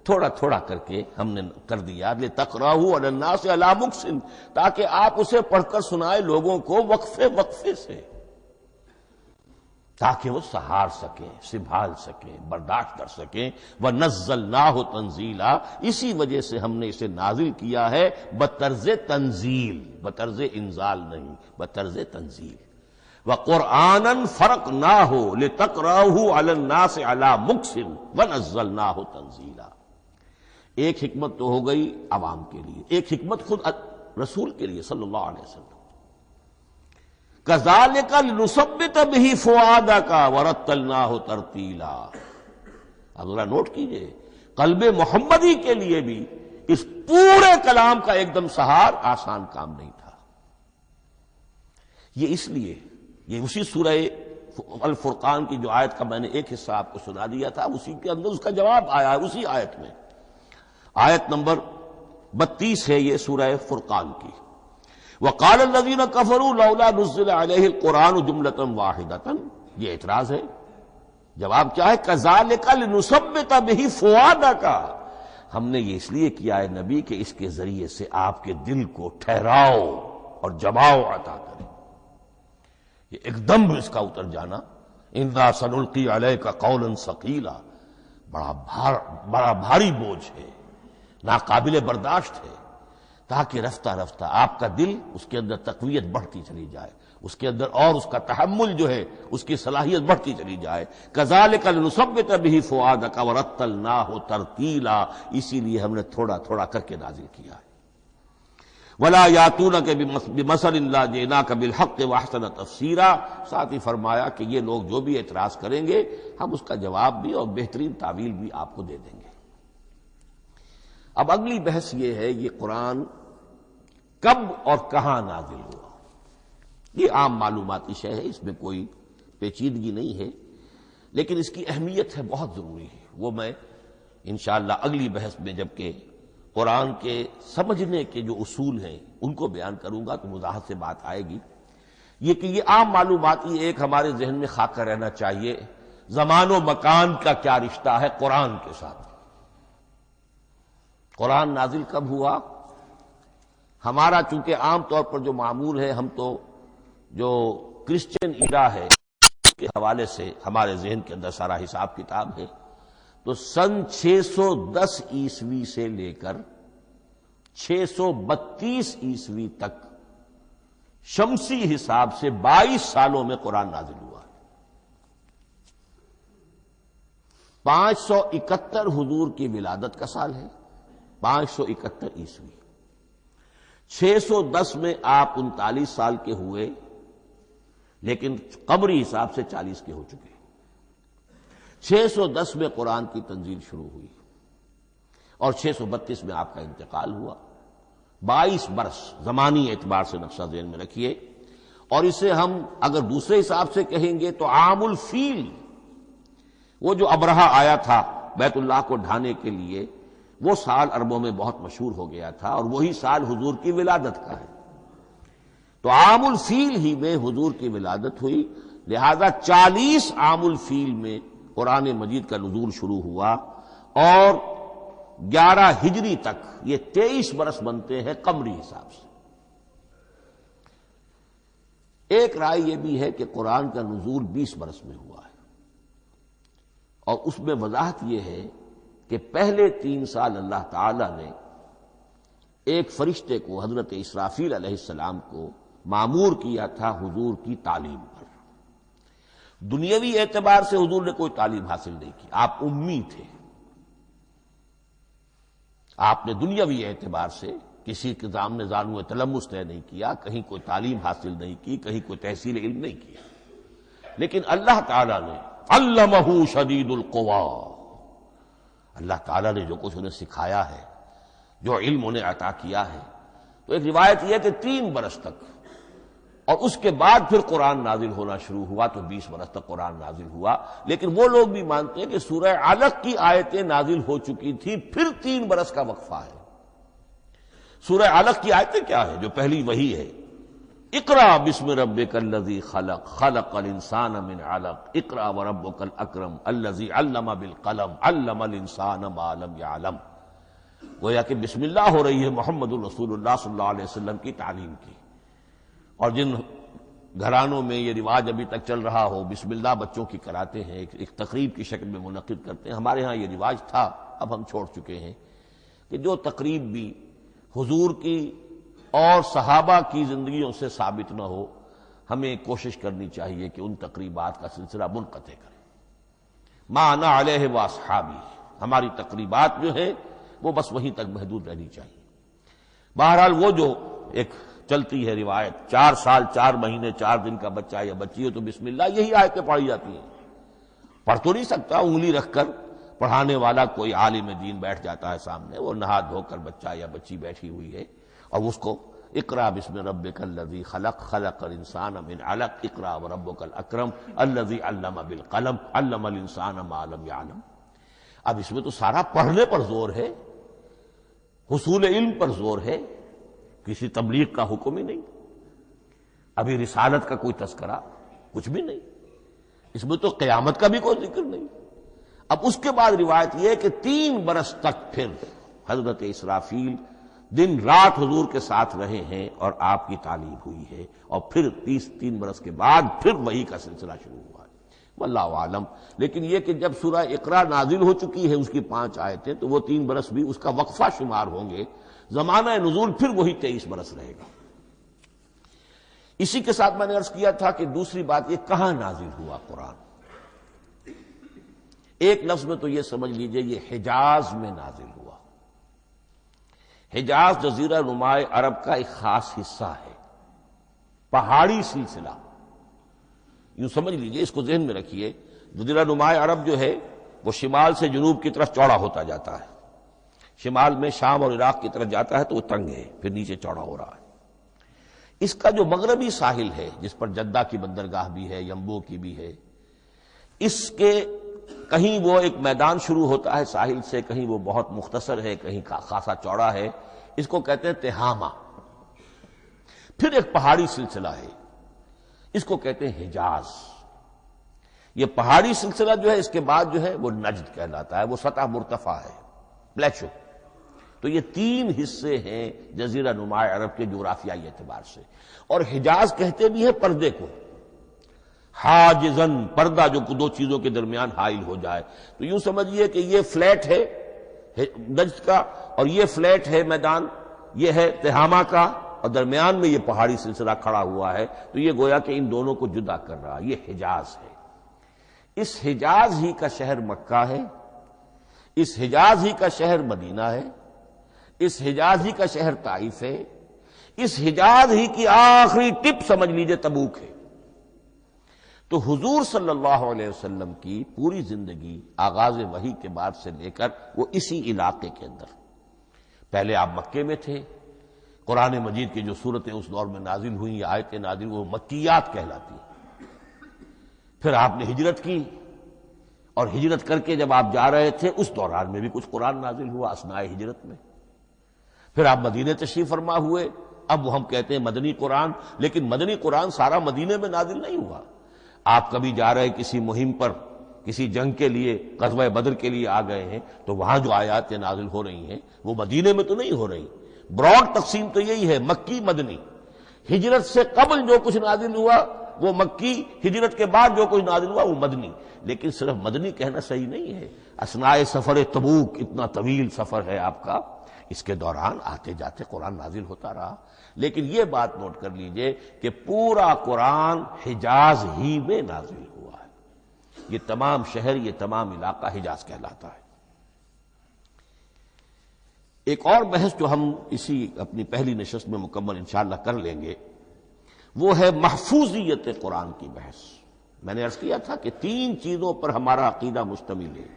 تھوڑا تھوڑا کر کے ہم نے کر دیا، لِتَقْرَأَهُ عَلَى النَّاسِ عَلَى مُكْثٍ، تاکہ آپ اسے پڑھ کر سنائے لوگوں کو وقفے وقفے سے، تاکہ وہ سہار سکیں، سنبھال سکیں، برداشت کر سکیں۔ وَنَزَّلْنَاهُ تَنزِيلًا، اسی وجہ سے ہم نے اسے نازل کیا ہے بطرز تنزیل، بطرز انزال نہیں، بطرز تنزیل۔ وَقُرْآنًا فَرَقْنَاهُ لِتَقْرَأَهُ عَلَى النَّاسِ عَلَى مُكْثٍ وَنَزَّلْنَاهُ تَنزِيلًا۔ ایک حکمت تو ہو گئی عوام کے لیے، ایک حکمت خود رسول کے لیے صلی اللہ علیہ وسلم۔ كَذَلِكَ لِنُثَبِّتَ بِهِ فُؤَادَكَ وَرَتَّلْنَاهُ تَرْتِيلًا۔ اب ذرا نوٹ کیجئے، قلب محمدی کے لیے بھی اس پورے کلام کا ایک دم سہار آسان کام نہیں تھا۔ یہ اس لیے، یہ اسی سورہ الفرقان کی جو آیت کا میں نے ایک حصہ آپ کو سنا دیا تھا، اسی کے اندر اس کا جواب آیا ہے، اسی آیت میں، آیت نمبر 32 ہے یہ سورہ فرقان کی۔ وقال الذين كفروا لولا نزل عليه القرآن جملة واحدة، یہ اعتراض ہے۔ جواب کیا ہے؟ كذلك لنثبت به فؤادك، ہم نے یہ اس لیے کیا ہے نبی کہ اس کے ذریعے سے آپ کے دل کو ٹھہراؤ اور جماؤ عطا کرے، یہ ایک دم اس کا اتر جانا۔ انا سنلقی علیک قولا ثقیلا، بڑا بھاری بوجھ ہے، ناقابل برداشت ہے، تاکہ رفتہ رفتہ آپ کا دل، اس کے اندر تقویت بڑھتی چلی جائے، اس کے اندر اور اس کا تحمل جو ہے اس کی صلاحیت بڑھتی چلی جائے۔ کذالک لنثبت بہ فؤادک ورتلناہ ترتیلا، اسی لیے ہم نے تھوڑا تھوڑا کر کے نازل کیا ہے۔ ولا یاتونک بمثل الا جئناک بالحق واحسن تفسیرا، ساتھ ہی فرمایا کہ یہ لوگ جو بھی اعتراض کریں گے ہم اس کا جواب بھی اور بہترین تعویل بھی آپ کو دے دیں گے۔ اب اگلی بحث یہ ہے، یہ قرآن کب اور کہاں نازل ہوا؟ یہ عام معلوماتی شے ہے، اس میں کوئی پیچیدگی نہیں ہے، لیکن اس کی اہمیت ہے، بہت ضروری ہے، وہ میں انشاءاللہ اگلی بحث میں جبکہ قرآن کے سمجھنے کے جو اصول ہیں ان کو بیان کروں گا تو وضاحت سے بات آئے گی۔ یہ کہ یہ عام معلوماتی ایک ہمارے ذہن میں خاکہ رہنا چاہیے، زمان و مکان کا کیا رشتہ ہے قرآن کے ساتھ۔ قرآن نازل کب ہوا؟ ہمارا چونکہ عام طور پر جو معمول ہے، ہم تو جو کرسچن ایرا ہے اس کے حوالے سے ہمارے ذہن کے اندر سارا حساب کتاب ہے، تو سن 610 عیسوی سے لے کر 632 عیسوی تک شمسی حساب سے 22 سالوں میں قرآن نازل ہوا ہے۔ 571 حضور کی ولادت کا سال ہے، 571 عیسوی۔ 610 میں آپ 39 سال کے ہوئے، لیکن قمری حساب سے 40 کے ہو چکے۔ 610 میں قرآن کی تنزیل شروع ہوئی اور 632 میں آپ کا انتقال ہوا۔ 22 برس زمانی اعتبار سے نقشہ ذہن میں رکھیے، اور اسے ہم اگر دوسرے حساب سے کہیں گے تو عام الفیل، وہ جو ابرہہ آیا تھا بیت اللہ کو ڈھانے کے لیے، وہ سال عربوں میں بہت مشہور ہو گیا تھا، اور وہی سال حضور کی ولادت کا ہے، تو عام الفیل ہی میں حضور کی ولادت ہوئی، لہذا 40 عام الفیل میں قرآن مجید کا نزول شروع ہوا، اور 11 ہجری تک یہ 23 برس بنتے ہیں قمری حساب سے۔ ایک رائے یہ بھی ہے کہ قرآن کا نزول 20 برس میں ہوا ہے، اور اس میں وضاحت یہ ہے کہ پہلے 3 سال اللہ تعالی نے ایک فرشتے کو، حضرت اسرافیل علیہ السلام کو مامور کیا تھا حضور کی تعلیم پر۔ دنیاوی اعتبار سے حضور نے کوئی تعلیم حاصل نہیں کی، آپ امی تھے، آپ نے دنیاوی اعتبار سے کسی کے سامنے زانو تلمس طے نہیں کیا، کہیں کوئی تعلیم حاصل نہیں کی، کہیں کوئی تحصیل علم نہیں کیا، لیکن اللہ تعالیٰ نے علمہ شدید القوا، اللہ تعالیٰ نے جو کچھ انہیں سکھایا ہے، جو علم انہیں عطا کیا ہے، تو ایک روایت یہ ہے کہ 3 برس تک، اور اس کے بعد پھر قرآن نازل ہونا شروع ہوا تو 20 برس تک قرآن نازل ہوا۔ لیکن وہ لوگ بھی مانتے ہیں کہ سورہ علق کی آیتیں نازل ہو چکی تھی، پھر 3 برس کا وقفہ ہے۔ سورہ علق کی آیتیں کیا ہے؟ جو پہلی وحی ہے، اقرأ بسم ربک الذی خلق خلق الانسان من علق اقرأ وربک الاکرم الذی علم بالقلم علم الانسان ما لم یعلم، گویا کہ بسم اللہ ہو رہی ہے محمد الرسول اللہ صلی اللہ علیہ وسلم کی تعلیم کی۔ اور جن گھرانوں میں یہ رواج ابھی تک چل رہا ہو، بسم اللہ بچوں کی کراتے ہیں، ایک تقریب کی شکل میں منعقد کرتے ہیں، ہمارے ہاں یہ رواج تھا، اب ہم چھوڑ چکے ہیں، کہ جو تقریب بھی حضور کی اور صحابہ کی زندگیوں سے ثابت نہ ہو، ہمیں کوشش کرنی چاہیے کہ ان تقریبات کا سلسلہ منقطع کریں۔ ما انا علیہ واصحابی، ہماری تقریبات جو ہیں وہ بس وہیں تک محدود رہنی چاہیے۔ بہرحال وہ جو ایک چلتی ہے روایت، 4 سال 4 مہینے 4 دن کا بچہ یا بچی ہو تو بسم اللہ یہی آیتیں پڑھی جاتی ہیں، پڑھ تو نہیں سکتا، انگلی رکھ کر پڑھانے والا کوئی عالم دین بیٹھ جاتا ہے سامنے، وہ نہا دھو کر بچہ یا بچی بیٹھی ہوئی ہے، اور اس کو اقرأ بسم ربک الذی خلق خلق الانسان من علق اقرأ وربک الاکرم الذی علم بالقلم علم الانسان ما لم یعلم۔ اب اس میں تو سارا پڑھنے پر زور ہے، حصول علم پر زور ہے، کسی تبلیغ کا حکم ہی نہیں، ابھی رسالت کا کوئی تذکرہ کچھ بھی نہیں، اس میں تو قیامت کا بھی کوئی ذکر نہیں۔ اب اس کے بعد روایت یہ ہے کہ 3 برس تک پھر حضرت اسرافیل دن رات حضور کے ساتھ رہے ہیں اور آپ کی تعلیم ہوئی ہے، اور پھر 3 برس کے بعد پھر وحی کا سلسلہ شروع ہوا ہے، واللہ عالم۔ لیکن یہ کہ جب سورہ اقرا نازل ہو چکی ہے، اس کی 5 آیتیں، تو وہ 3 برس بھی اس کا وقفہ شمار ہوں گے، زمانہ نزول پھر وہی 23 برس رہے گا۔ اسی کے ساتھ میں نے عرض کیا تھا کہ دوسری بات یہ کہاں نازل ہوا قرآن۔ ایک لفظ میں تو یہ سمجھ لیجئے یہ حجاز میں نازل ہوا۔ حجاز جزیرہ نماء عرب کا ایک خاص حصہ ہے، پہاڑی سلسلہ، یوں سمجھ لیجئے، اس کو ذہن میں رکھیے۔ جزیرہ نماء عرب جو ہے وہ شمال سے جنوب کی طرف چوڑا ہوتا جاتا ہے، شمال میں شام اور عراق کی طرف جاتا ہے تو وہ تنگ ہے، پھر نیچے چوڑا ہو رہا ہے۔ اس کا جو مغربی ساحل ہے، جس پر جدہ کی بندرگاہ بھی ہے، ینبو کی بھی ہے، اس کے کہیں وہ ایک میدان شروع ہوتا ہے ساحل سے، کہیں وہ بہت مختصر ہے، کہیں خاصا چوڑا ہے، اس کو کہتے ہیں تہامہ۔ پھر ایک پہاڑی سلسلہ ہے، اس کو کہتے ہیں حجاز۔ یہ پہاڑی سلسلہ جو ہے اس کے بعد جو ہے وہ نجد کہلاتا ہے، وہ سطح مرتفع ہے، پلیشو۔ تو یہ 3 حصے ہیں جزیرہ نماء عرب کے جغرافیائی اعتبار سے، اور حجاز کہتے بھی ہیں پردے کو، حاجزن، پردہ جو 2 چیزوں کے درمیان حائل ہو جائے۔ تو یوں سمجھیے کہ یہ فلیٹ ہے نجد کا، اور یہ فلیٹ ہے میدان، یہ ہے تہامہ کا، اور درمیان میں یہ پہاڑی سلسلہ کھڑا ہوا ہے، تو یہ گویا کہ ان دونوں کو جدا کر رہا، یہ حجاز ہے۔ اس حجاز ہی کا شہر مکہ ہے، اس حجاز ہی کا شہر مدینہ ہے، اس حجاز ہی کا شہر طائف ہے، اس حجاز ہی کی آخری ٹپ سمجھ لیجئے تبوک ہے۔ تو حضور صلی اللہ علیہ وسلم کی پوری زندگی آغاز وحی کے بعد سے لے کر وہ اسی علاقے کے اندر، پہلے آپ مکے میں تھے، قرآن مجید کی جو صورتیں اس دور میں نازل ہوئیں، یہ آیتیں نازل وہ مکیات کہلاتی ہیں۔ پھر آپ نے ہجرت کی، اور ہجرت کر کے جب آپ جا رہے تھے اس دوران میں بھی کچھ قرآن نازل ہوا اثناء ہجرت میں۔ پھر آپ مدینے تشریف فرما ہوئے، اب وہ ہم کہتے ہیں مدنی قرآن، لیکن مدنی قرآن سارا مدینے میں نازل نہیں ہوا۔ آپ کبھی جا رہے کسی مہم پر کسی جنگ کے لیے، غزوہ بدر کے لیے آ گئے ہیں، تو وہاں جو آیات نازل ہو رہی ہیں وہ مدینے میں تو نہیں ہو رہی. براڈ تقسیم تو یہی ہے، مکی مدنی. ہجرت سے قبل جو کچھ نازل ہوا وہ مکی، ہجرت کے بعد جو کچھ نازل ہوا وہ مدنی. لیکن صرف مدنی کہنا صحیح نہیں ہے. اثناء سفر تبوک، اتنا طویل سفر ہے آپ کا، اس کے دوران آتے جاتے قرآن نازل ہوتا رہا. لیکن یہ بات نوٹ کر لیجئے کہ پورا قرآن حجاز ہی میں نازل ہوا ہے. یہ تمام شہر، یہ تمام علاقہ حجاز کہلاتا ہے. ایک اور بحث جو ہم اسی اپنی پہلی نشست میں مکمل انشاءاللہ کر لیں گے وہ ہے محفوظیت قرآن کی بحث. میں نے عرض کیا تھا کہ 3 چیزوں پر ہمارا عقیدہ مشتمل ہے.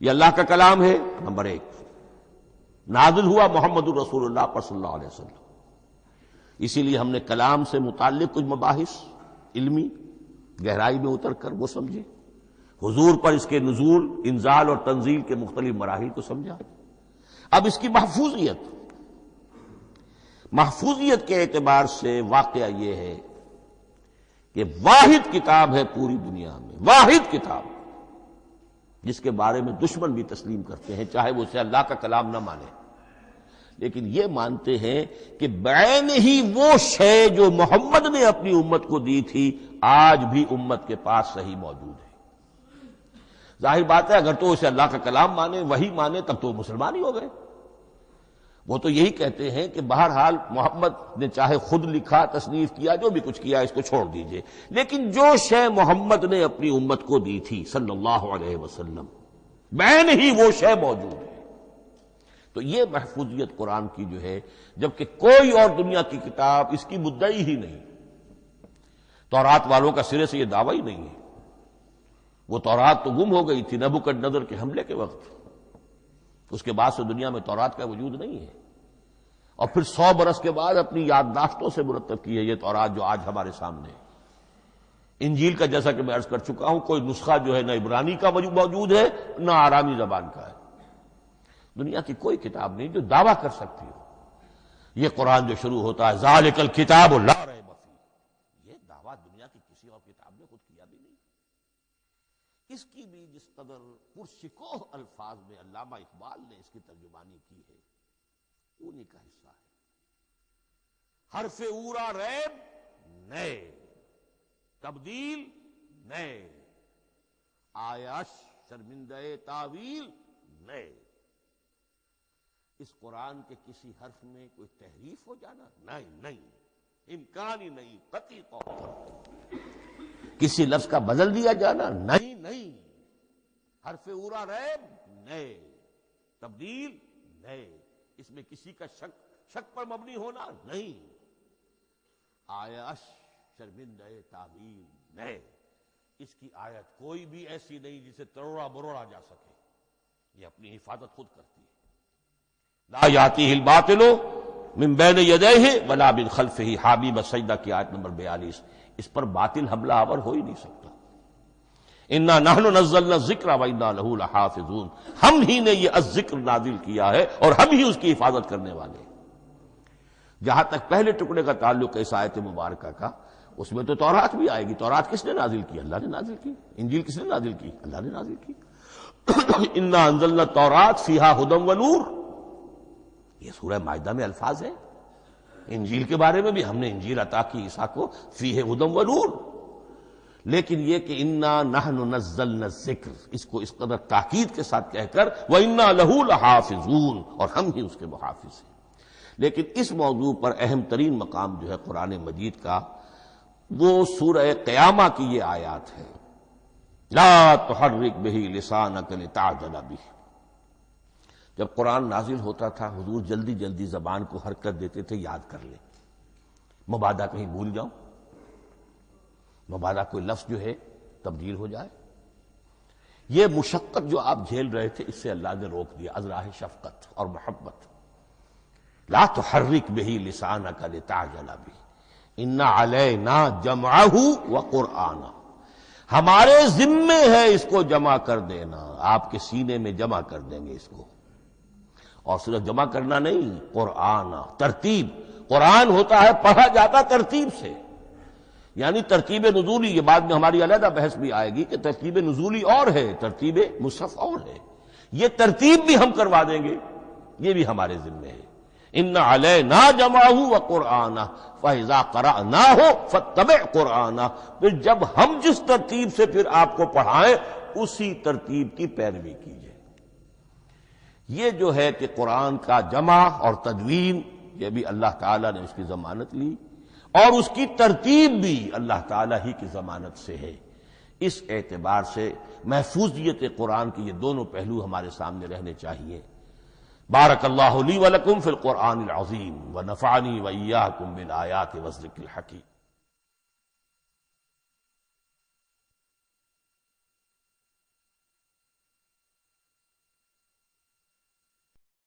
یہ اللہ کا کلام ہے، نمبر 1. نازل ہوا محمد الرسول اللہ پر صلی اللہ علیہ وسلم، اسی لیے ہم نے کلام سے متعلق کچھ مباحث علمی گہرائی میں اتر کر وہ سمجھے. حضور پر اس کے نزول، انزال اور تنزیل کے مختلف مراحل کو سمجھا. اب اس کی محفوظیت کے اعتبار سے واقعہ یہ ہے کہ واحد کتاب ہے پوری دنیا میں، واحد کتاب جس کے بارے میں دشمن بھی تسلیم کرتے ہیں، چاہے وہ اسے اللہ کا کلام نہ مانے، لیکن یہ مانتے ہیں کہ بعین ہی وہ شے جو محمد نے اپنی امت کو دی تھی آج بھی امت کے پاس صحیح موجود ہے. ظاہر بات ہے اگر تو اسے اللہ کا کلام مانے، وہی مانے، تب تو مسلمان ہی ہو گئے. وہ تو یہی کہتے ہیں کہ بہرحال محمد نے چاہے خود لکھا، تصنیف کیا، جو بھی کچھ کیا اس کو چھوڑ دیجئے، لیکن جو شے محمد نے اپنی امت کو دی تھی صلی اللہ علیہ وسلم بعین ہی وہ شے موجود ہے. تو یہ محفوظیت قرآن کی جو ہے، جبکہ کوئی اور دنیا کی کتاب اس کی مدعی ہی نہیں. تورات والوں کا سرے سے یہ دعویٰ ہی نہیں ہے. وہ تورات تو گم ہو گئی تھی نبوکدنضر کے حملے کے وقت، اس کے بعد سے دنیا میں تورات کا وجود نہیں ہے. اور پھر 100 برس کے بعد اپنی یادداشتوں سے مرتب کی ہے یہ تورات جو آج ہمارے سامنے ہے. انجیل کا جیسا کہ میں عرض کر چکا ہوں کوئی نسخہ جو ہے نہ عبرانی کا موجود ہے نہ آرامی زبان کا ہے. دنیا کی کوئی کتاب نہیں جو دعویٰ کر سکتی ہو. یہ قرآن جو شروع ہوتا ہے ذالک الکتاب لا ریب فیہ، یہ دعویٰ دنیا کی کسی اور کتاب نے خود کیا بھی نہیں. اس کی بھی جس قدر پرشکوہ الفاظ میں علامہ اقبال نے اس کی ترجمانی کی ہے انہی کا حصہ ہے. حرف اورا ریب نئے، تبدیل نئے، آیش شرمندہ تعویل نئے. اس قرآن کے کسی حرف میں کوئی تحریف ہو جانا نہیں، امکان ہی نہیں. قطعی طور پر کسی لفظ کا بدل دیا جانا نہیں. حرف اورا ریب نئے، تبدیل نئے، اس میں کسی کا شک پر مبنی ہونا نہیں. آیش شرمندہ تعویل نئے. اس کی آیت کوئی بھی ایسی نہیں جسے تروڑا مروڑا جا سکے. یہ اپنی حفاظت خود کرتی ہے. لا یاتیہ الباطل من بین یدیہ ولا من خلفہ، حامیم السجدہ کی آیت نمبر 42. اس پر باطل حملہ آور ہو ہی نہیں سکتا. انا نحن نزلنا الذکر وانا لہ لحافظون، ہم ہی نے یہ الذکر نازل کیا ہے اور ہم ہی اس کی حفاظت کرنے والے. جہاں تک پہلے ٹکڑے کا تعلق ہے اس آیت مبارکہ کا، اس میں تو تورات بھی آئے گی. تورات کس نے نازل کی؟ اللہ نے نازل کی. انجیل کس نے نازل کی؟ اللہ نے نازل کی. انا انزلنا التوراۃ فیہا ھدی ونور، یہ سورہ مائدہ میں الفاظ ہیں. انجیل کے بارے میں بھی ہم نے انجیل عطا کی عیسیٰ کو، فیہ ھدی ونور. لیکن یہ کہ انا نحن نزلنا الذکر، اس کو اس قدر تاکید کے ساتھ کہہ کر وانا لہ لحافظون، اور ہم ہی اس کے محافظ ہیں. لیکن اس موضوع پر اہم ترین مقام جو ہے قرآن مجید کا وہ سورہ قیامہ کی یہ آیات ہے. لا تحرک بہ لسانک لتعجل بہ. جب قرآن نازل ہوتا تھا حضور جلدی جلدی زبان کو حرکت دیتے تھے، یاد کر لیں، مبادا کہیں بھول جاؤں، مبادا کوئی لفظ جو ہے تبدیل ہو جائے. یہ مشقت جو آپ جھیل رہے تھے اس سے اللہ نے روک دیا از راہ شفقت اور محبت. لا تحرک بہ لسانک لتعجل بہ ان علینا جمعہ وقرآنہ، ہمارے ذمے ہے اس کو جمع کر دینا، آپ کے سینے میں جمع کر دیں گے اس کو. اور صرف جمع کرنا نہیں، قرآن ترتیب. قرآن ہوتا ہے پڑھا جاتا ترتیب سے. یعنی ترتیب نزولی، یہ بعد میں ہماری علیحدہ بحث بھی آئے گی کہ ترتیب نزولی اور ہے، ترتیب مصحف اور ہے، یہ ترتیب بھی ہم کروا دیں گے، یہ بھی ہمارے ذمہ ہے۔ ان علینا جمعہ وقرآنہ فاذا قرأناہ فاتبع قرآنہ، پھر جب ہم جس ترتیب سے پھر آپ کو پڑھائیں اسی ترتیب کی پیروی کیجیے۔ یہ جو ہے کہ قرآن کا جمع اور تدوین، یہ بھی اللہ تعالیٰ نے اس کی ضمانت لی، اور اس کی ترتیب بھی اللہ تعالیٰ ہی کی ضمانت سے ہے۔ اس اعتبار سے محفوظیت قرآن کے یہ دونوں پہلو ہمارے سامنے رہنے چاہیے۔ بارک اللہ لی ولکم فی القرآن العظیم ونفعنی وإیاکم بالآیات والذکر الحکیم۔